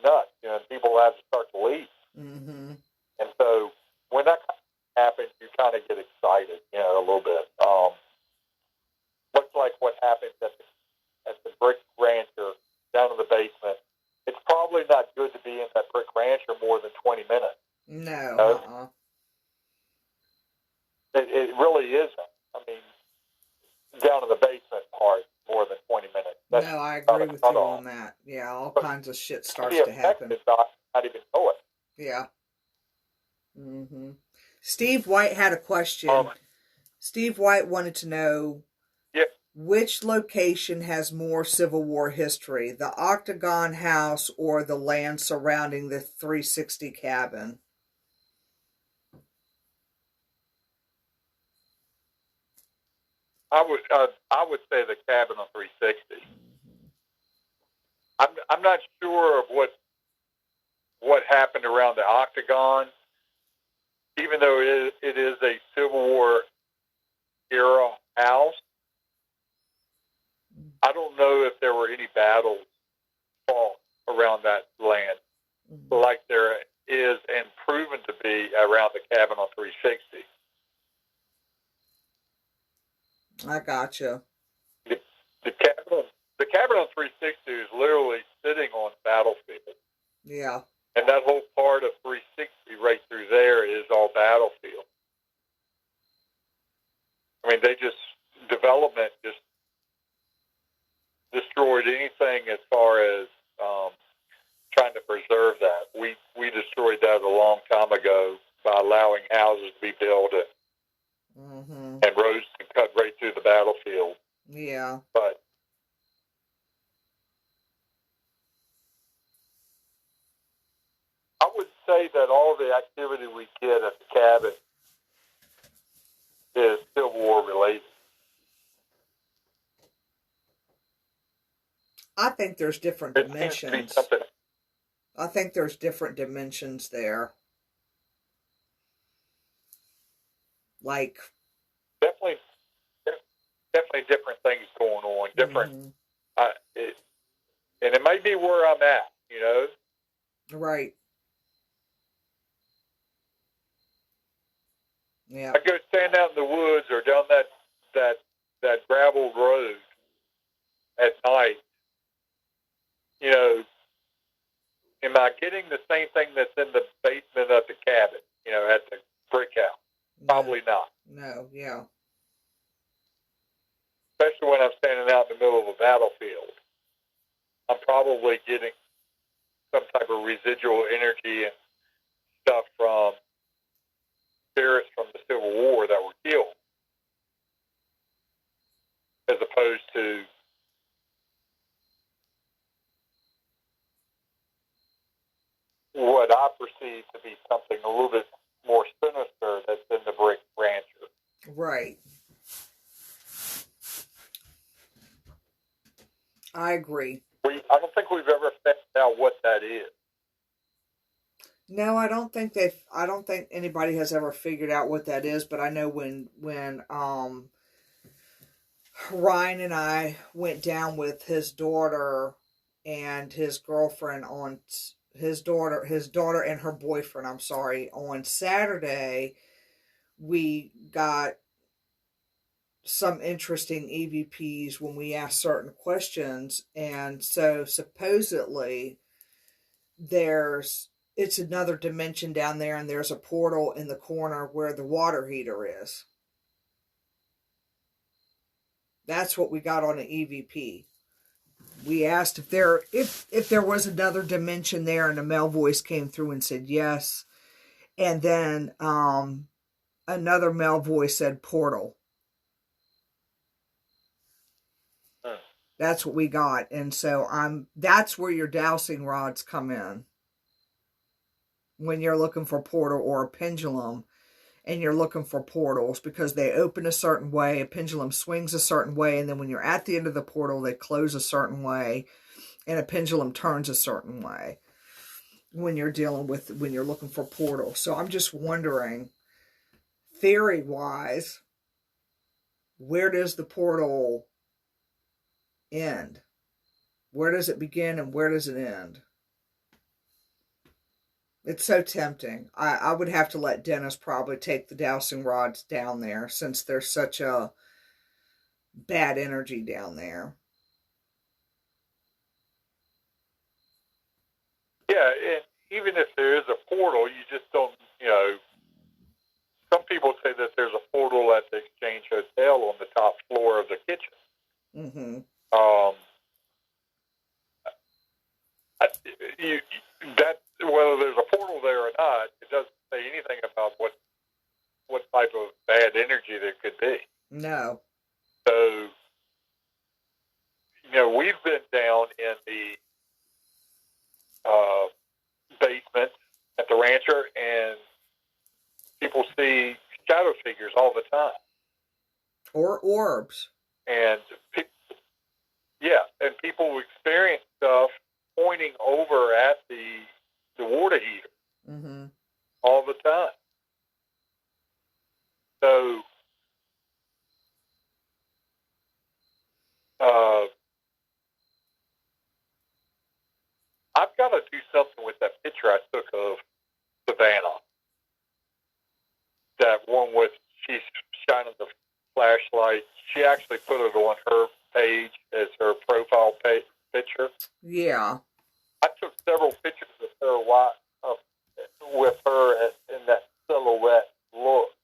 nuts. You know, people have to start to leave." Mm-hmm. And so when that happens, you kind of get excited, you know, a little bit. Much like what happens at the brick rancher down in the basement. It's probably not good to be in that brick rancher more than 20 minutes. No. It really isn't. I mean, down in the basement part, more than 20 minutes. That's no, I agree with you on that. Yeah, all kinds of shit starts to happen. Not even know it. Yeah. Mm-hmm. Steve White had a question. Steve White wanted to know which location has more Civil War history, the Octagon House or the land surrounding the 360 cabin? I would say the cabin on 360. I'm not sure of what happened around the Octagon, even though it is a Civil War era house. I don't know if there were any battles fought around that land, like there is and proven to be around the cabin on 360. I gotcha. The cabin on 360 is literally sitting on the battlefield. Yeah. And that whole part of 360 right through there is all battlefield. I mean, development just destroyed anything as far as trying to preserve that. We destroyed that a long time ago by allowing houses to be built and roads to cut right through the battlefield. Yeah. But I would say that all the activity we get at the cabin is Civil War related. I think there's different dimensions. I think there's different dimensions there. Like definitely different things going on. Different, and it might be where I'm at. You know, right? Yeah. I go stand out in the woods or down that gravel road at night. You know, am I getting the same thing that's in the basement of the cabin? You know, at the brick house? Probably not. No, yeah. Especially when I'm standing out in the middle of a battlefield. I'm probably getting some type of residual energy and stuff from spirits from the Civil War that were killed, as opposed to what I perceive to be something a little bit more sinister that's in the brick rancher. Right. I agree. I don't think we've ever found out what that is. No, I don't think anybody has ever figured out what that is, but I know when Ryan and I went down with his daughter and his girlfriend on his daughter and her boyfriend, on Saturday, we got some interesting EVPs when we asked certain questions, and so supposedly it's another dimension down there, and there's a portal in the corner where the water heater is. That's what we got on an EVP. We asked if there was another dimension there, and a male voice came through and said yes. And then another male voice said portal. That's what we got. And so that's where your dowsing rods come in. When you're looking for portal or a pendulum, and you're looking for portals, because they open a certain way, a pendulum swings a certain way, and then when you're at the end of the portal, they close a certain way, and a pendulum turns a certain way when you're looking for portals. So I'm just wondering, theory-wise, where does the portal end? Where does it begin and where does it end? It's so tempting. I would have to let Dennis probably take the dowsing rods down there, since there's such a bad energy down there. Yeah, and even if there is a portal, you just don't, some people say that there's a portal at the Exchange Hotel on the top floor of the kitchen. Mm-hmm. Whether there's a portal there or not, it doesn't say anything about what type of bad energy there could be. No. So, we've been down in the basement at the rancher, and people see shadow figures all the time. Or orbs. And people experience stuff pointing over at the water heater. Mm-hmm. All the time. So, I've got to do something with that picture I took of Savannah. That one with she's shining the flashlight. She actually put it on her page as her profile picture. Yeah. I took several pictures of her with her in that silhouette look,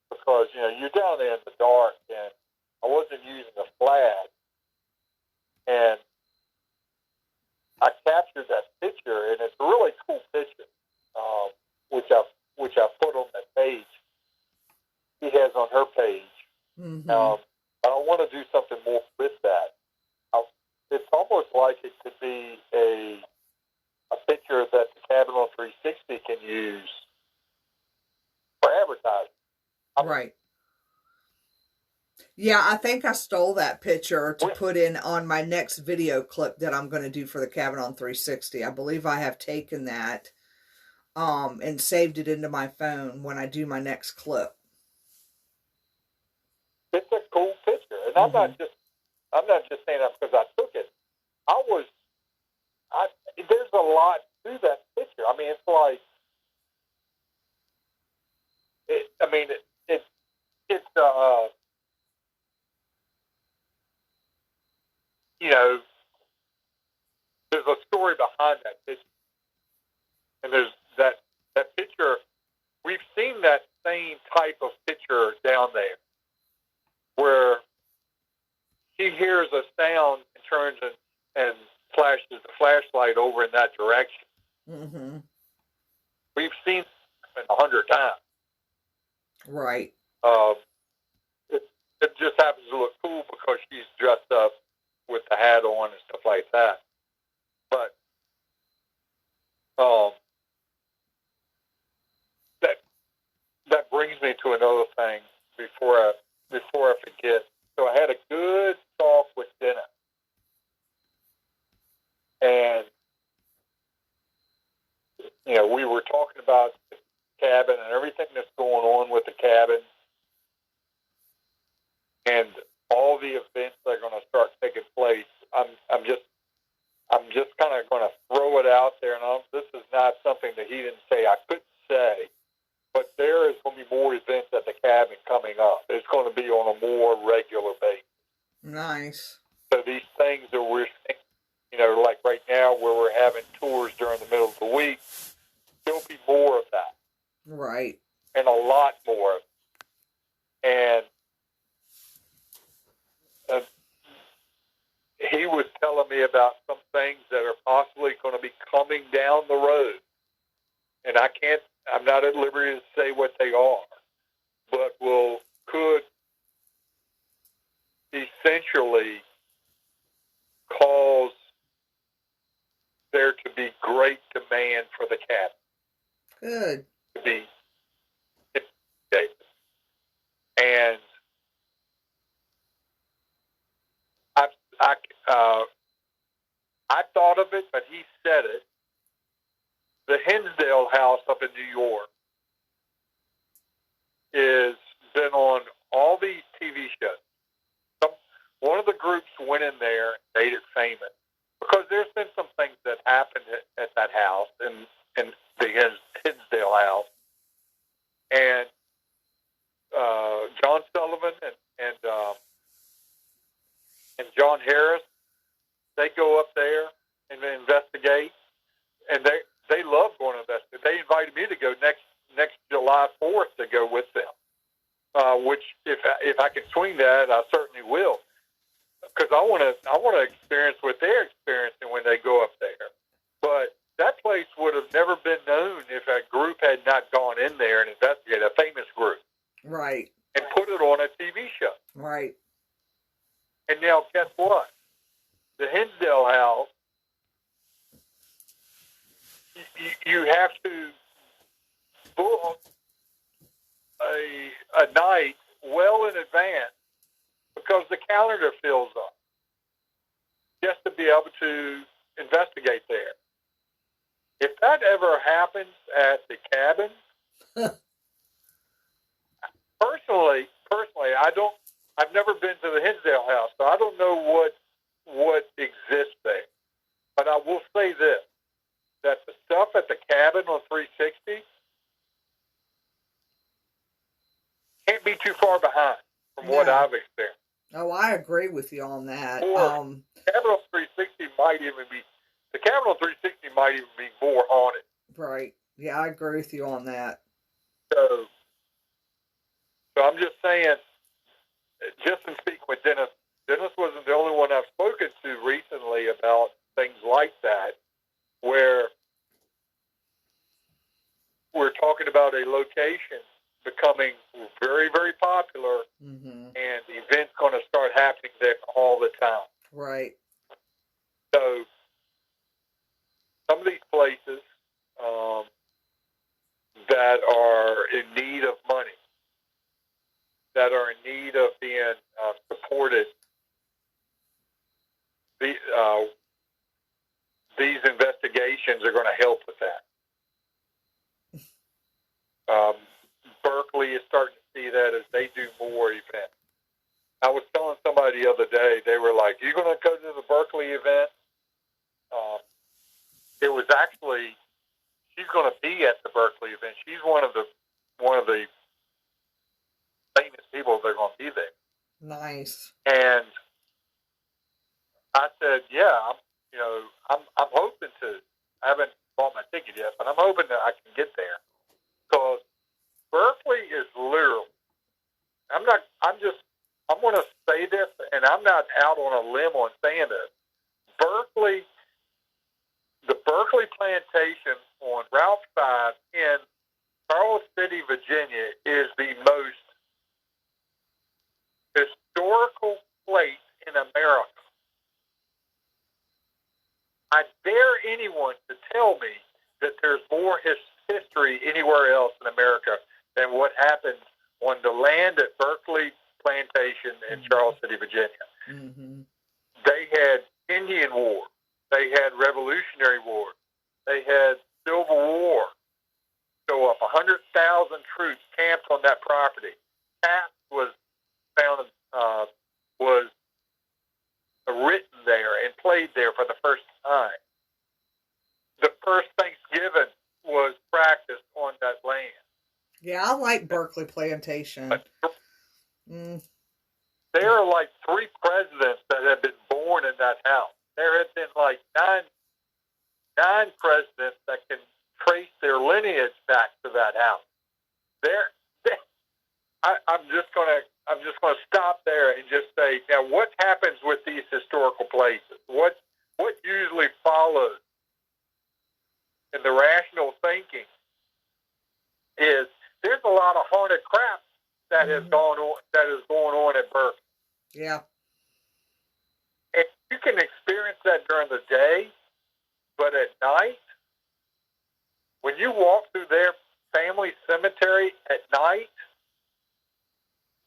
because you're down there in the dark, and I wasn't using a flash, and I captured that picture, and it's a really cool picture, which I put on that page. She has on her page. Mm-hmm. I want to do something more with that. It's almost like it could be a picture that the Cabin on 360 can use for advertising. Right. Yeah, I think I stole that picture to put in on my next video clip that I'm going to do for the Cabin on 360. I believe I have taken that and saved it into my phone when I do my next clip. It's a cool picture, and I'm not just saying that because I took it. There's a lot to that picture. I mean, it's like, there's a story behind that picture, and there's that picture. We've seen that same type of picture down there, where she hears a sound and turns and flashes the flashlight over in that direction. Mm-hmm. We've seen it 100 times. Right. It just happens to look cool because she's dressed up with the hat on and stuff like that. But that brings me to another thing before I forget. So I had a good talk with Dennis, and we were talking about the cabin and everything that's going on with the cabin, and all the events that are going to start taking place. I'm just kind of going to throw it out there, and this is not something that he didn't say I couldn't say, but there is going to be more events at the cabin coming up. It's going to be on a more regular basis. Nice. So these things that we're seeing, like right now where we're having tours during the middle of the week, there'll be more of that. Right. And a lot more. And he was telling me about some things that are possibly going to be coming down the road. And I'm not at liberty to say what they are, but could essentially cause there to be great demand for the cabin. Good. To be intimidated. And I thought of it, but he said it. The Hinsdale House up in New York is been on all these TV shows. One of the groups went in there and made it famous because there's been some things that happened at that house in the Hinsdale House, and John Sullivan and John Harris, they go up there and they investigate, and they love going to investigate. They invited me to go next July 4th to go with them, which if I can swing that, I certainly will, because I want to experience what they're experiencing when they go up there. But that place would have never been known if a group had not gone in there and investigated, a famous group. Right. And put it on a TV show. Right. And now, guess what? The Hinsdale House, you have to book a night well in advance because the calendar fills up just to be able to investigate there. If that ever happens at the cabin, personally, I've never been to the Hinsdale House, so I don't know what exists there. But I will say this, that the stuff at the cabin on 360 can't be too far behind from what I've experienced. Oh, I agree with you on that. Cabin on 360 might even be more haunted. Right. Yeah, I agree with you on that. So I'm just saying, just in speaking with Dennis wasn't the only one I've spoken to recently about things like that, where we're talking about a location becoming very, very popular, and events going to start happening there all the time. Right. So some of these places that are in need of money, that are in need of being supported, these investigations are going to help with that. Berkeley is starting to see that as they do more events. I was telling somebody the other day, they were like, "You going to go to the Berkeley event?" It was actually, she's going to be at the Berkeley event. She's one of the famous people that are going to be there. Nice. And I said, "Yeah, I'm hoping to. I haven't bought my ticket yet, but I'm hoping that I can get there because Berkeley is literal. I'm going to say this, and I'm not out on a limb on saying this. The Berkeley plantation on Route 5 in Charles City, Virginia, is the most historical place in America. I dare anyone to tell me that there's more history anywhere else in America than what happened on the land at Berkeley Plantation in Charles City, Virginia. Mm-hmm. They had Indian War. They had Revolutionary War. They had Civil War. So up 100,000 troops camped on that property. Taft was found was written there and played there for the first time. The first Thanksgiving was practiced on that land. Yeah, I like Berkeley Plantation. There are like 3 presidents that have been born in that house. There have been like nine presidents that can trace their lineage back to that house. I'm just going to stop there and just say, now, what happens with these historical places? What usually follows in the rational thinking is there's a lot of haunted crap that has gone on, that is going on at Burke. Yeah. And you can experience that during the day, but at night, when you walk through their family cemetery at night,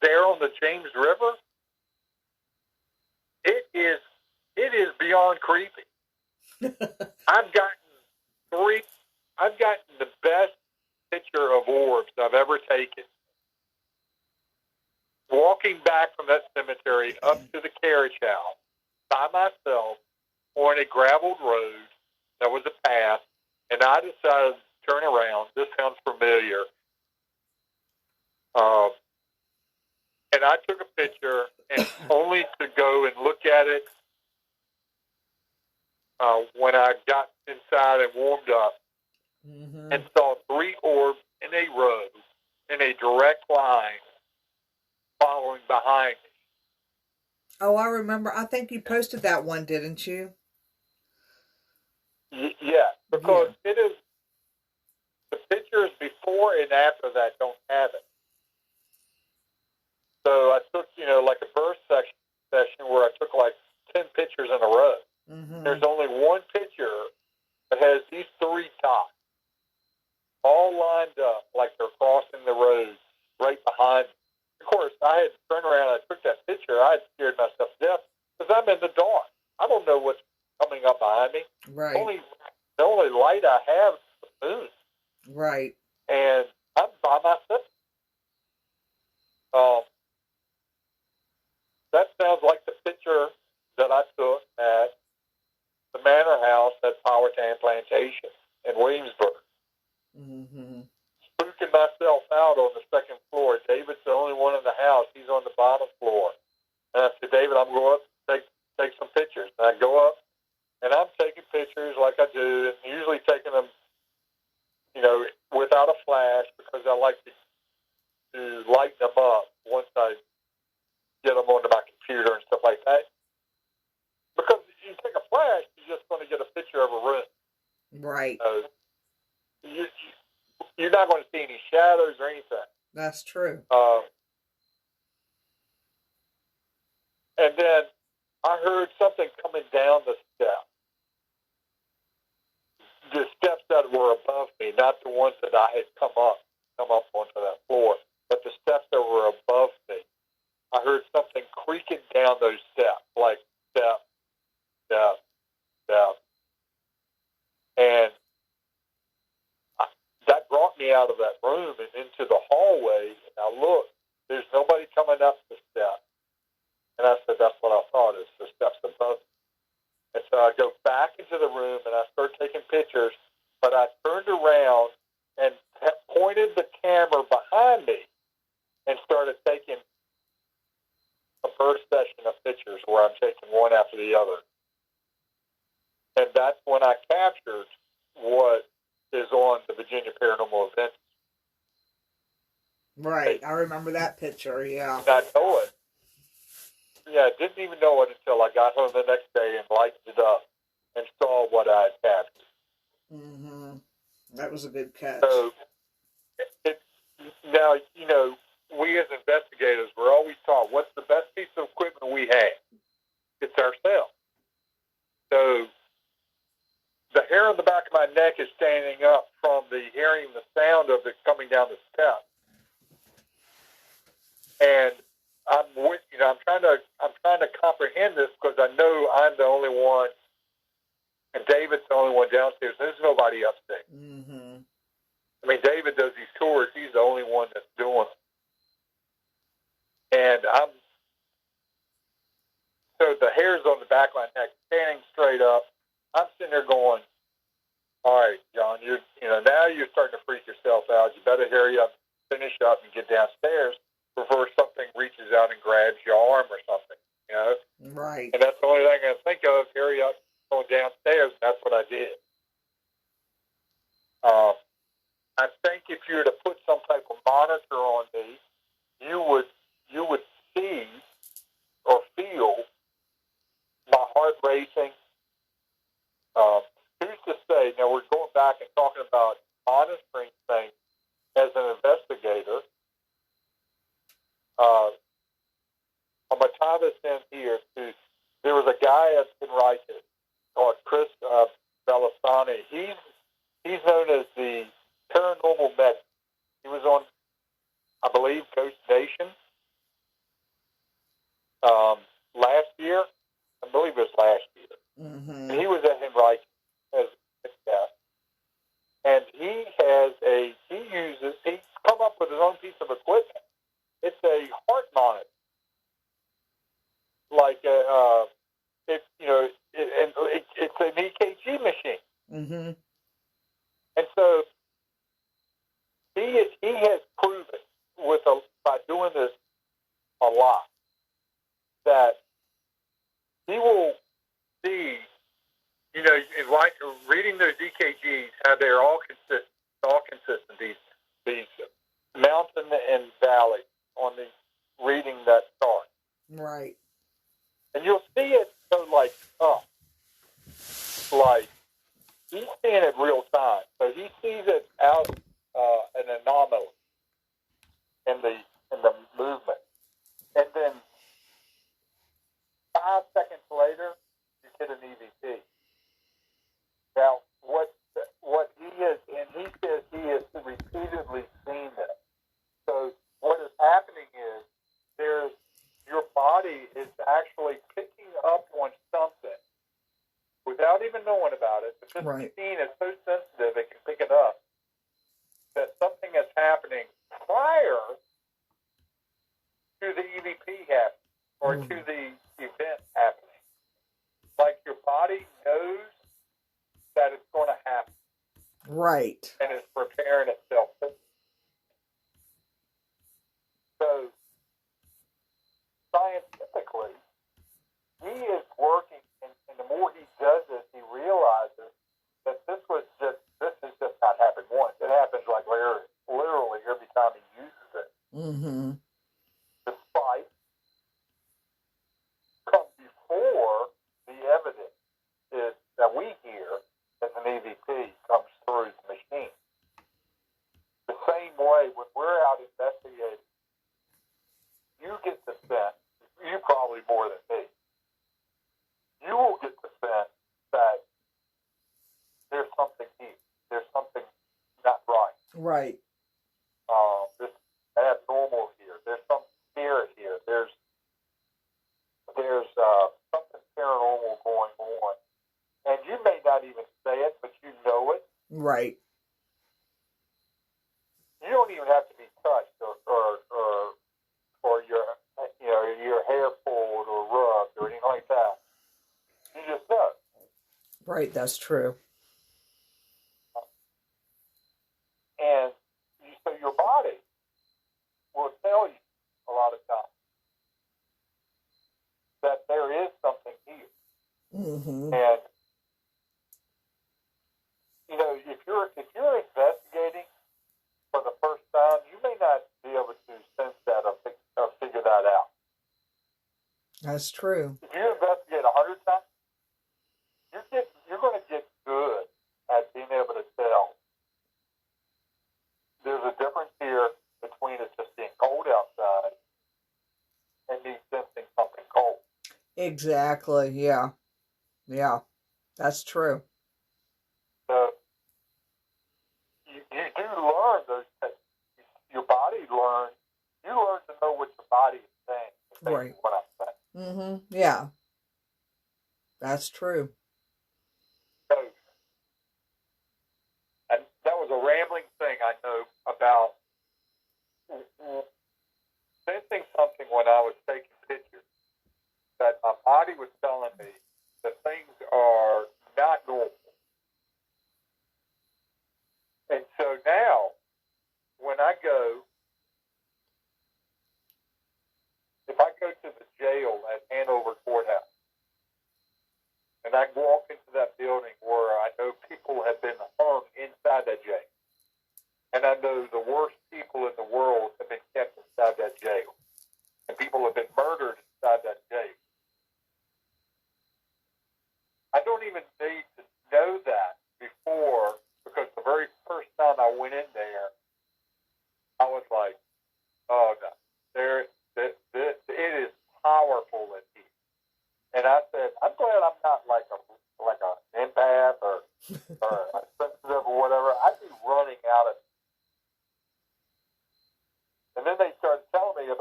there on the James River, it is beyond creepy. I've gotten the best picture of orbs I've ever taken. Walking back from that cemetery up to the carriage house by myself on a graveled road that was a path, and I decided to turn around. This sounds familiar. And I took a picture, and only to go and look at it when I got inside and warmed up, and saw 3 orbs in a row, in a direct line, following behind me. Oh, I remember. I think you posted that one, didn't you? Yeah, because it is, the pictures before and after that don't have it. So I took, like a birth session where I took like 10 pictures in a row. There's only one picture that has these 3 dots all lined up like they're crossing the road right behind me. Of course, I had to turn around and I took that picture. I had scared myself to death because I'm in the dark. I don't know what's coming up behind me. Right. The only light I have is the moon. Right. And I'm by myself. That sounds like the picture that I took at the Manor House at Powhatan Plantation in Williamsburg. Spooking myself out on the 2nd floor. David's the only one in the house. He's on the bottom floor. And I said, David, I'm going up to take some pictures. And I go up, and I'm taking pictures like I do, and usually taking them, without a flash, because I like to lighten them up once I get them onto my computer and stuff like that. Because if you take a flash, you're just going to get a picture of a room. Right. You're not going to see any shadows or anything. That's true. And then I heard something coming down the steps. The steps that were above me, not the ones that I had come up onto that floor, but the steps that were above me. I heard something creaking down those steps, like step, step, step. And that brought me out of that room and into the hallway. And I looked, there's nobody coming up the steps. And I said, that's what I thought, is the steps above me. And so I go back into the room and I start taking pictures, but I turned around and pointed the camera behind me and started taking a first session of pictures where I'm taking one after the other. And that's when I captured what is on the Virginia Paranormal Events. Right. I remember that picture, yeah. And I know it. Yeah, I didn't even know it until I got home the next day and lightened it up and saw what I had captured. That was a good catch. So, now, we as investigators, we're always taught, what's the best piece of equipment we have? It's ourselves. So, the hair on the back of my neck is standing up from hearing the sound of it coming down the steps. And I'm trying to comprehend this because I know I'm the only one, and David's the only one downstairs. There's nobody upstairs. I mean, David does these tours. He's the only one that's doing them. And so the hair's on the back of my neck, standing straight up. I'm sitting there going, all right, John, now you're starting to freak yourself out. You better hurry up, finish up, and get downstairs before something reaches out and grabs your arm or something, Right. And that's the only thing I can think of, hurry up, going downstairs. That's what I did. I think if you were to put some type of monitor on me, you would novice in here there was a guy that's been writing called Chris Belisani. He's known as the paranormal medic. He was on, I believe, Ghost Nation last year. I believe it was last year. Mm-hmm. And he was at him right as a guest. And he's come up with his own piece of equipment. It's a heart monitor. Like it's an EKG machine. Mm-hmm. And so he has proven by doing this a lot that he will see, reading those EKGs, how they're all consistent. These mountain and valley on the reading that chart. Right. And you'll see it go like up. Like he's seeing it real time. So he sees it out an anomaly in the movement. And then 5 seconds later you get an EVP. Now what he is, and he says he has repeatedly seen this. So what is happening is your body is actually picking up on something without even knowing about it. But this machine is so sensitive it can pick it up that something is happening prior to the EVP happening or to the event happening. Like your body knows that it's going to happen. Right. And it's preparing itself. So, scientifically, he is working, and the more he does this, he realizes that this has just not happened once. It happens like literally every time he uses it. Mm-hmm. The spike comes before the evidence is that we hear as an EVP comes through the machine. The same way when we're out investigating, you get the sense, you probably more than me, you will get the sense that there's something here. There's something not right. Right. There's abnormal here. There's some spirit here. There's something paranormal going on. And you may not even say it, but you know it. Right. You don't even have to be touched or your hair pulled or rubbed or anything like that. You just know. Right, that's true. And so your body will tell you a lot of times that there is something here. Mm-hmm. And if you're investigating for the first time, you may not be able to sense that or figure that out. That's true. If you investigate 100 times, you're going to get good at being able to tell. There's a difference here between it just being cold outside and me sensing something cold. Exactly. Yeah. Yeah. That's true. So you do learn those things. Your body learns. You learn to know what your body is saying. Right. What I'm saying. Mm-hmm. Yeah. That's true. So, and that was a rambling thing, I know, about sensing something when I was taking pictures. That my body was telling me that things are not normal. And so now, when if I go to the jail at Hanover Courthouse, and I walk into that building where I know people have been hung inside that jail, and I know the worst people in the world have been kept inside that jail, and people have been murdered inside that jail, I don't even need to know that before, because the very first time I went in there, I was like, oh no, it is powerful in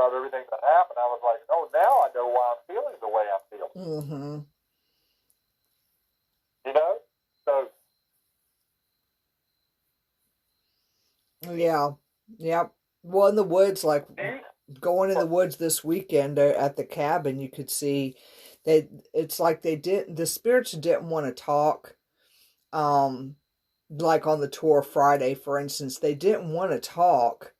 about everything that happened. I was like, oh, now I know why I'm feeling the way I'm feeling. Mm-hmm. You know? So, Yeah. Yep. Well, in the woods, like going in the woods this weekend at the cabin, you could see it's like the spirits didn't want to talk. Like on the tour Friday, for instance, they didn't want to talk,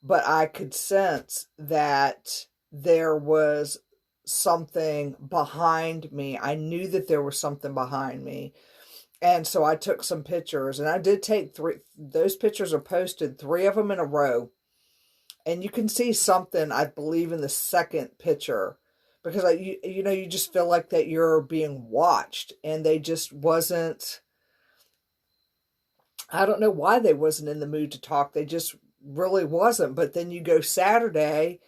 but I could sense that there was something behind me. I knew that there was something behind me. And so I took some pictures, and I did take three. Those pictures are posted, 3 of them in a row. And you can see something, I believe, in the second picture, because you just feel like that you're being watched, and they just wasn't. I don't know why they wasn't in the mood to talk. They just really wasn't. But then you go Saturday,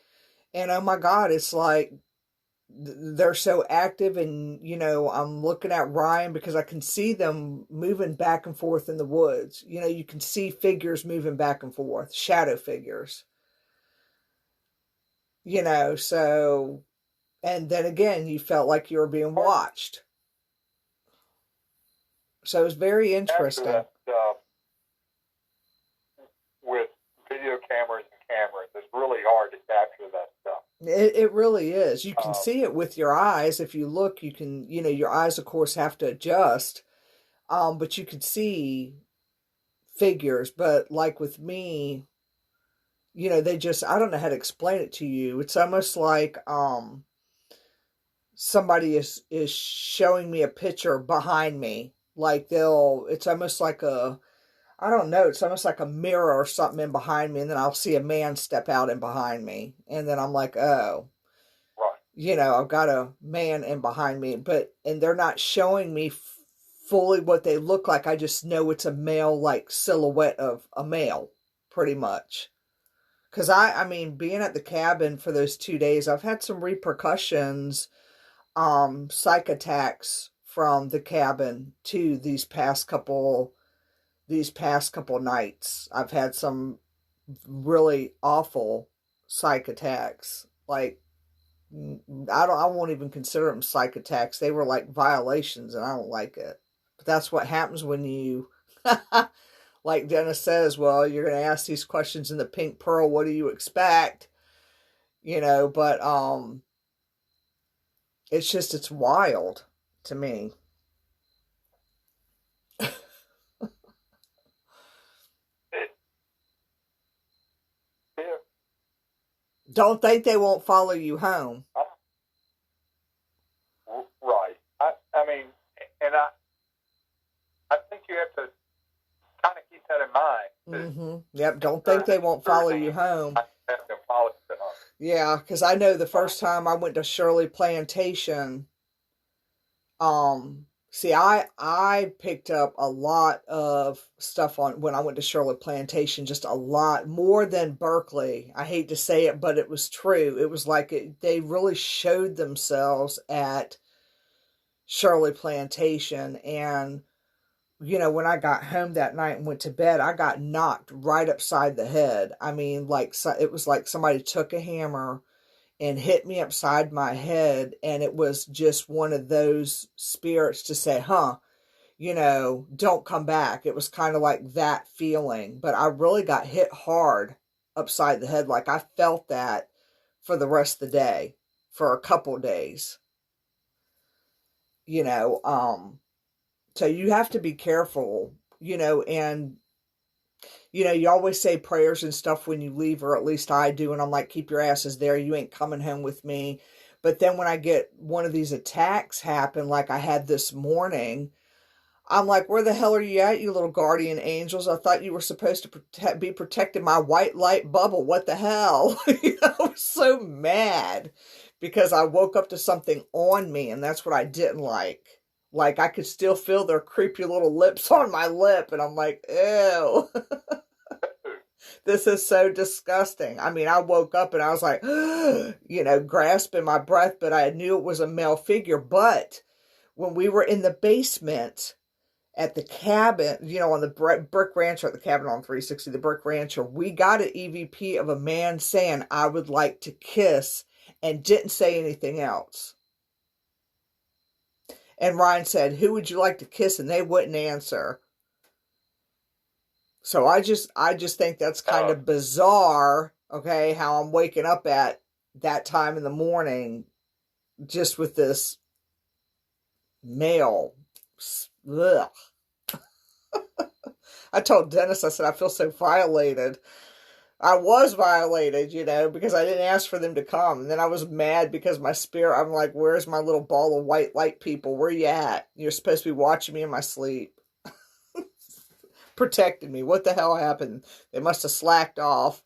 and oh my God, it's like they're so active. And, I'm looking at Ryan because I can see them moving back and forth in the woods. You can see figures moving back and forth, shadow figures. So, and then again, you felt like you were being watched. So it was very interesting. That, with video cameras and cameras, it's really hard to capture that stuff. It really is. You can see it with your eyes. If you look, you can, your eyes, of course, have to adjust. But you can see figures. But like with me, they just, I don't know how to explain it to you. It's almost like somebody is showing me a picture behind me. Like it's almost like I don't know, it's almost like a mirror or something in behind me, and then I'll see a man step out in behind me, and then I'm like, oh, right. I've got a man in behind me, and they're not showing me fully what they look like. I just know it's a male, like silhouette of a male, pretty much. Because I mean, being at the cabin for those 2 days, I've had some repercussions, psych attacks from the cabin to these past couple nights. I've had some really awful psych attacks. Like, I won't even consider them psych attacks. They were like violations, and I don't like it. But that's what happens when you, like Dennis says, well, you're going to ask these questions in the Pink Pearl. What do you expect? But it's wild to me. Don't think they won't follow you home. Right. I mean, and I think you have to kind of keep that in mind. Mm-hmm. Yep. Don't think they won't follow you home. Yeah, because I know the first time I went to Shirley Plantation, see, I picked up a lot of stuff when I went to Shirley Plantation, just a lot more than Berkeley. I hate to say it, but it was true. It was like they really showed themselves at Shirley Plantation. And, when I got home that night and went to bed, I got knocked right upside the head. I mean, it was like somebody took a hammer and hit me upside my head, and it was just one of those spirits to say, don't come back. It was kind of like that feeling, but I really got hit hard upside the head. Like I felt that for the rest of the day, for a couple days, so you have to be careful, and you always say prayers and stuff when you leave, or at least I do. And I'm like, keep your asses there. You ain't coming home with me. But then when I get one of these attacks happen, like I had this morning, I'm like, where the hell are you at, you little guardian angels? I thought you were supposed to be protecting my white light bubble. What the hell? I was so mad because I woke up to something on me, and that's what I didn't like. Like, I could still feel their creepy little lips on my lip, and I'm like, ew. This is so disgusting. I mean, I woke up and I was like, grasping my breath, but I knew it was a male figure. But when we were in the basement at the cabin, on the brick rancher, at the cabin on 360, the brick rancher, we got an EVP of a man saying, "I would like to kiss," and didn't say anything else. And Ryan said, "Who would you like to kiss?" And they wouldn't answer. So I just think that's kind of bizarre, okay, how I'm waking up at that time in the morning just with this male. Ugh. I told Dennis, I said, I feel so violated. I was violated, because I didn't ask for them to come. And then I was mad because my spirit, I'm like, where's my little ball of white light people? Where you at? You're supposed to be watching me in my sleep. Protecting me. What the hell happened? They must have slacked off.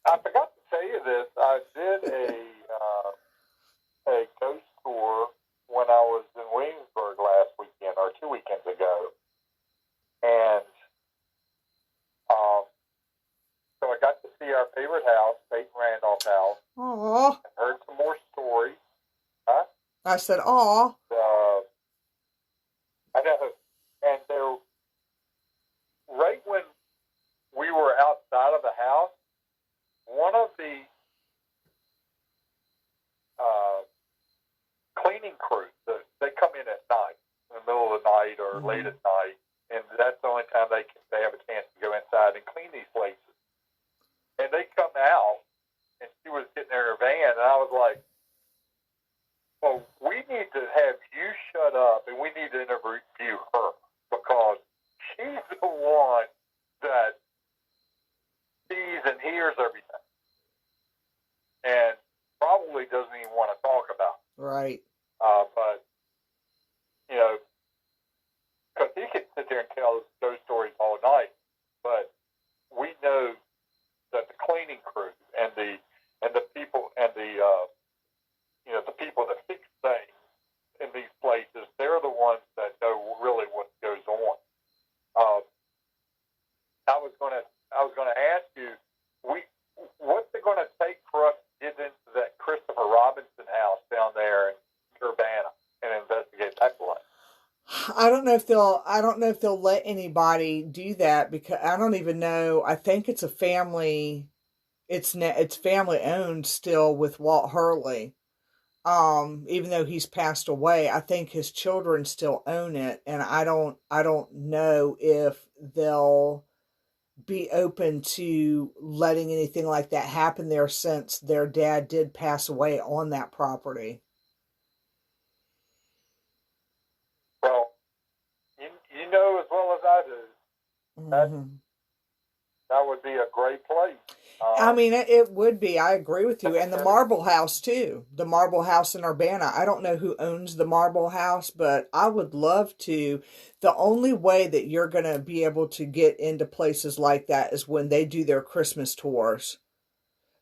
I forgot to tell you this. I did a ghost tour when I was in Williamsburg last weekend, or 2 weekends ago. And so I got to see our favorite house, Peyton Randolph's house. Aww. Heard some more stories. Huh? I said, aw. I know. And there, right when we were outside of the house, one of the cleaning crews, they come in at night, in the middle of the night or late at night, and that's the only time they have a chance to go inside and clean these places. And they come out, and she was getting in her van, and I was like, well, we need to have you shut up, and we need to interview her, because she's the one that sees and hears everything, and probably doesn't even want to talk about it. Right. But, because he can sit there and tell those stories all night, but we know that the cleaning crew and the people and the people that fix things in these places, they're the ones that know really what goes on. I was going to ask you, what's it going to take for us to get into that Christopher Robinson house down there in Urbana and investigate that place? I don't know if they'll let anybody do that, because I don't even know. I think it's a family. It's family owned still with Walt Hurley. Even though he's passed away, I think his children still own it, and I don't know if they'll be open to letting anything like that happen there, since their dad did pass away on that property. Well, you know as well as I do, that would be a great place. I mean, it would be. I agree with you. And the Marble House, too. The Marble House in Urbana. I don't know who owns the Marble House, but I would love to. The only way that you're going to be able to get into places like that is when they do their Christmas tours.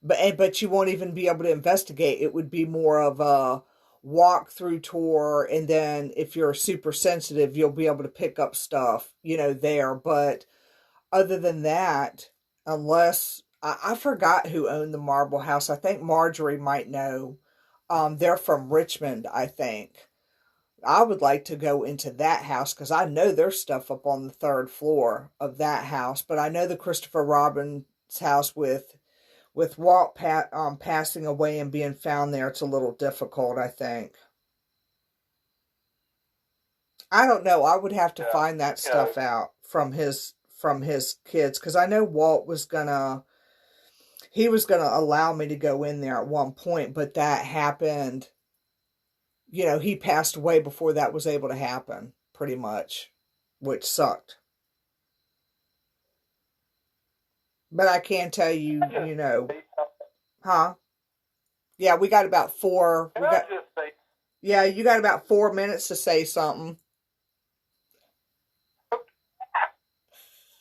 But you won't even be able to investigate. It would be more of a walk-through tour, and then if you're super sensitive, you'll be able to pick up stuff, there. But other than that, unless... I forgot who owned the Marble House. I think Marjorie might know. They're from Richmond, I think. I would like to go into that house, because I know there's stuff up on the 3rd floor of that house. But I know the Christopher Robbins house with Walt passing away and being found there, it's a little difficult, I think. I don't know. I would have to find that stuff out from his kids, because I know Walt was gonna allow me to go in there at one point, but that happened. He passed away before that was able to happen, pretty much, which sucked. But I can tell you, huh? Yeah, we got about four. Yeah, you got about 4 minutes to say something.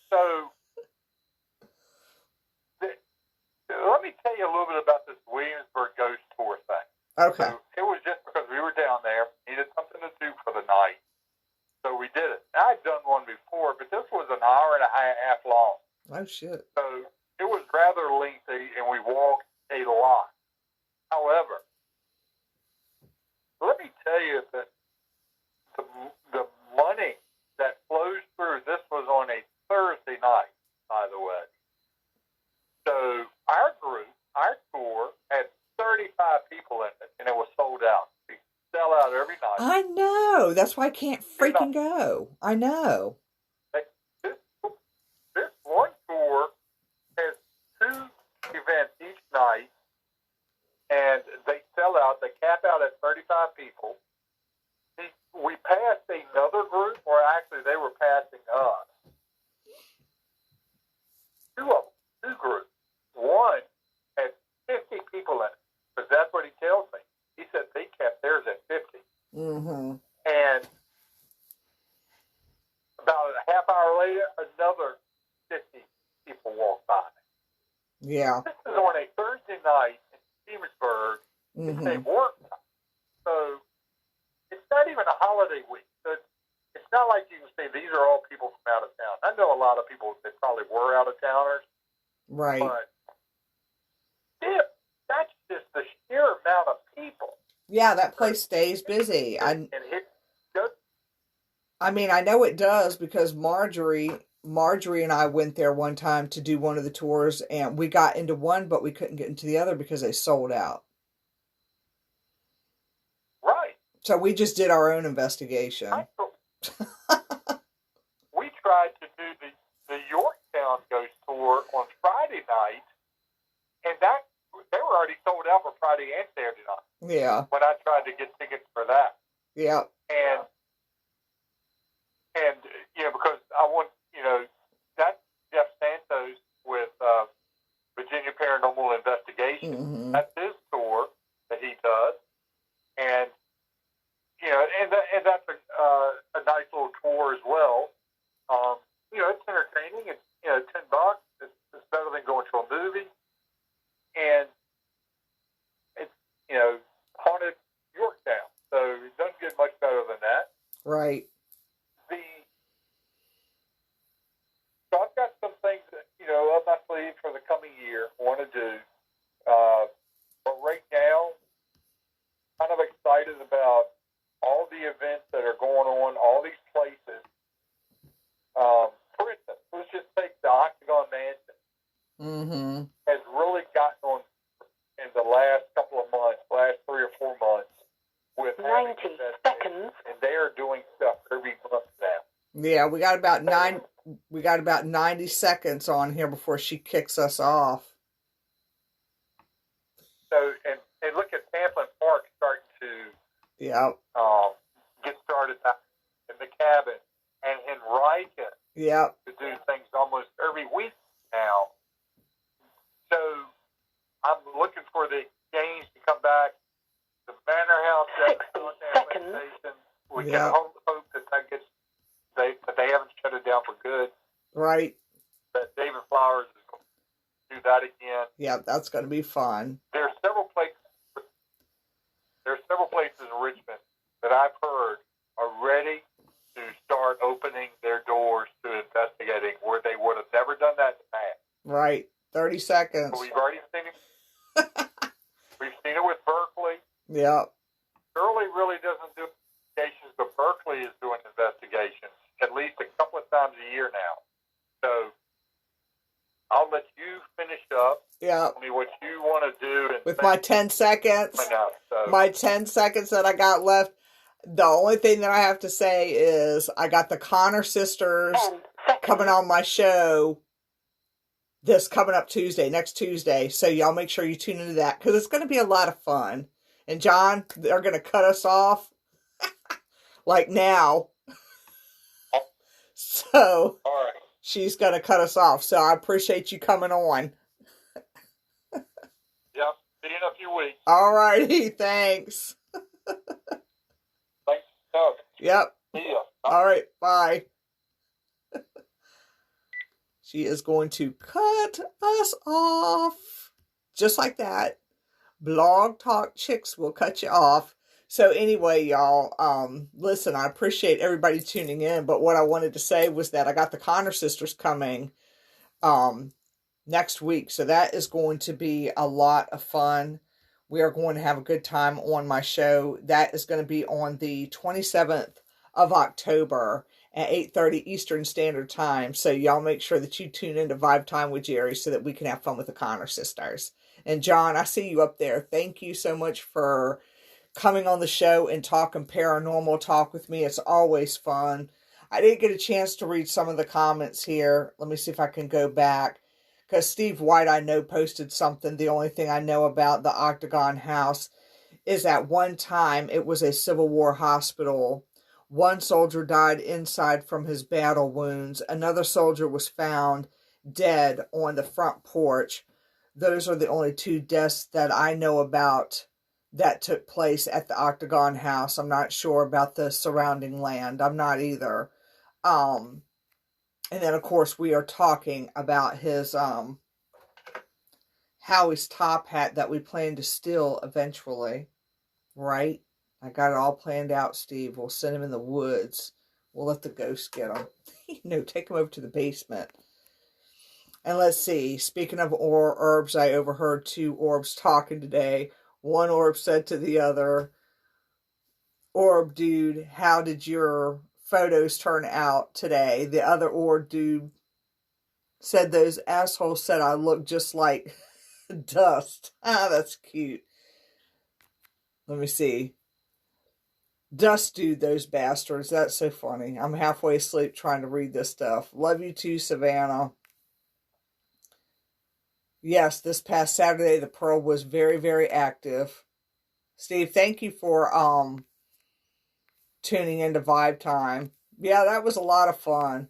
So, let me tell you a little bit about this Williamsburg ghost tour thing. Okay. So, it was just because we were down there, needed something to do for the night, so we did it. I'd done one before, but this was an hour and a half long. Oh, shit. So, it was rather lengthy, and we walked a lot. However, let me tell you that the money that flows through, this was on a Thursday night, by the way. So our group, our tour, had 35 people in it, and it was sold out. We sell out every night. I know. That's why I can't freaking go. I know. This one tour has 2 events each night, and they sell out. They cap out at 35 people. We passed another group, or actually they were passing us. 2 of them, 2 groups. One had 50 people in it, because that's what he tells me. He said they kept theirs at 50. Mm-hmm. And about a half hour later, another 50 people walked by. Yeah. This is on a Thursday night in Stevensburg. Mm-hmm. It's a work night. So it's not even a holiday week. So it's not like you can say these are all people from out of town. I know a lot of people that probably were out of towners. Right. But yeah, that's just the sheer amount of people. Yeah, that place stays busy. I mean, I know it does because Marjorie and I went there one time to do one of the tours, and we got into one, but we couldn't get into the other because they sold out. Right. So we just did our own investigation. We tried to do the Yorktown Ghost Tour on Friday night, and they were already sold out for Friday and Saturday night. Yeah. When I tried to get tickets for that. Yeah. And because I want, that's Jeff Santos with Virginia Paranormal Investigation. Mm-hmm. That's his tour that he does. And, and that's a nice little tour as well. It's entertaining. It's, $10. It's better than going to a movie. And it's, haunted Yorktown. So it doesn't get much better than that. Right. So I've got some things that, up my sleeve for the coming year I want to do. But right now, kind of excited about all the events that are going on, all these places. For instance, let's just take the Octagon Mansion. Mm-hmm. Has really gotten on in the last couple of months, last 3 or 4 months, with 90 seconds, and they are doing stuff every month now. Yeah, we got about 90 seconds on here before she kicks us off. So, and look at Pamplin Park starting to get started in the cabin, and Henrica to do things almost every week now. So I'm looking for the games to come back. The Manor House, 60 seconds. We can hope that gets that they haven't shut it down for good. Right. That David Flowers is going to do that again. Yeah, that's going to be fun. There are several places in Richmond that I've heard are ready to start opening their doors to investigating where they would have never done that in the past. Right. 30 seconds. We've already seen it. We've seen it with Berkeley. Yeah. Shirley really doesn't do investigations, but Berkeley is doing investigations at least a couple of times a year now. So I'll let you finish up. Yeah. Tell me what you want to do. And with my 10 seconds. My 10 seconds that I got left. The only thing that I have to say is I got the Connor sisters coming on my show this coming up next Tuesday. So y'all make sure you tune into that because it's going to be a lot of fun. And John, they're going to cut us off like now. So all right. She's going to cut us off. So I appreciate you coming on. Yep. See you in a few weeks. All righty. Thanks. Thanks. Yep. See ya. All right. Bye. She is going to cut us off. Just like that. Blog Talk Chicks will cut you off. So anyway, y'all, listen, I appreciate everybody tuning in, but what I wanted to say was that I got the Connor sisters coming next week. So that is going to be a lot of fun. we are going to have a good time on my show. That is going to be on the 27th of October at 8:30 Eastern Standard Time. So y'all make sure that you tune into Vibe Time with Geri so that we can have fun with the Connor sisters. And John, I see you up there. Thank you so much for coming on the show and talking paranormal talk with me. It's always fun. I didn't get a chance to read some of the comments here. Let me see if I can go back. Because Steve White, I know, posted something. The only thing I know about the Octagon House is at one time it was a Civil War hospital. One soldier died inside from his battle wounds. Another soldier was found dead on the front porch. Those are the only two deaths that I know about that took place at the Octagon House. I'm not sure about the surrounding land. I'm not either. And then, of course, we are talking about his, Howie's top hat that we plan to steal eventually, right? I got it all planned out, Steve. We'll send him in the woods. We'll let the ghosts get him. Take him over to the basement. And let's see, speaking of orbs, I overheard two orbs talking today. One orb said to the other, "Orb dude, how did your photos turn out today?" The other orb dude said, "Those assholes said I look just like Dust." Ah, that's cute. Let me see. Dust dude, those bastards. That's so funny. I'm halfway asleep trying to read this stuff. Love you too, Savannah. Yes, this past Saturday, the Pearl was very, very active. Steve, thank you for tuning into Vibe Time. Yeah, that was a lot of fun.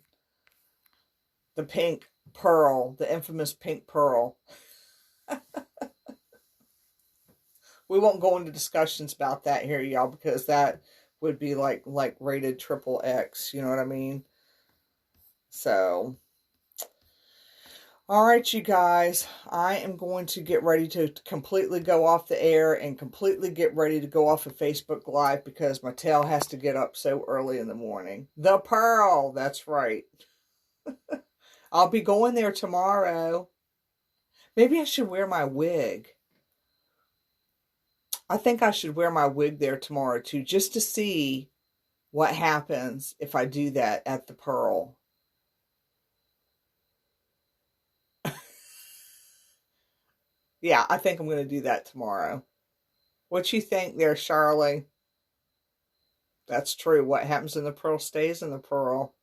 The pink pearl, the infamous pink pearl. We won't go into discussions about that here, y'all, because that would be like rated triple X, you know what I mean? So, all right, you guys, I am going to get ready to completely go off the air and completely get ready to go off of Facebook Live because my tail has to get up so early in the morning. The Pearl, that's right. I'll be going there tomorrow. Maybe I should wear my wig. I think I should wear my wig there tomorrow too, just to see what happens if I do that at the Pearl. Yeah, I think I'm going to do that tomorrow. What you think there, Charlie? That's true. What happens in the Pearl stays in the Pearl.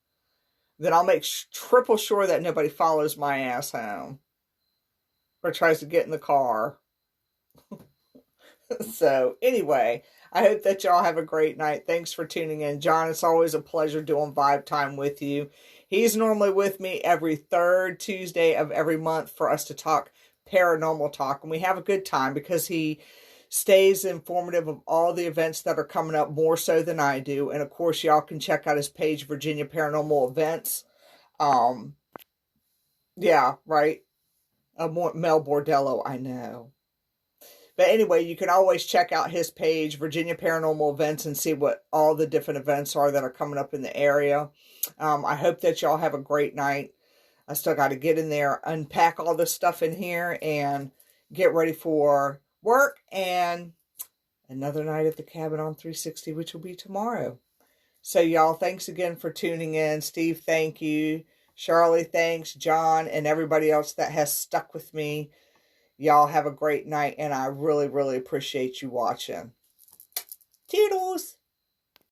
Then I'll make triple sure that nobody follows my ass home or tries to get in the car. So, anyway, I hope that y'all have a great night. Thanks for tuning in. John, it's always a pleasure doing Vibe Time with you. He's normally with me every third Tuesday of every month for us to talk paranormal talk. And we have a good time because he stays informative of all the events that are coming up more so than I do. And, of course, y'all can check out his page, Virginia Paranormal Events. Yeah, right. Mel Bordello, I know. But anyway, you can always check out his page, Virginia Paranormal Events, and see what all the different events are that are coming up in the area. I hope that y'all have a great night. I still got to get in there, unpack all this stuff in here, and get ready for work and another night at the cabin on 360, which will be tomorrow. So, y'all, thanks again for tuning in. Steve, thank you. Charlie, thanks. John, and everybody else that has stuck with me. Y'all have a great night, and I really, really appreciate you watching. Toodles!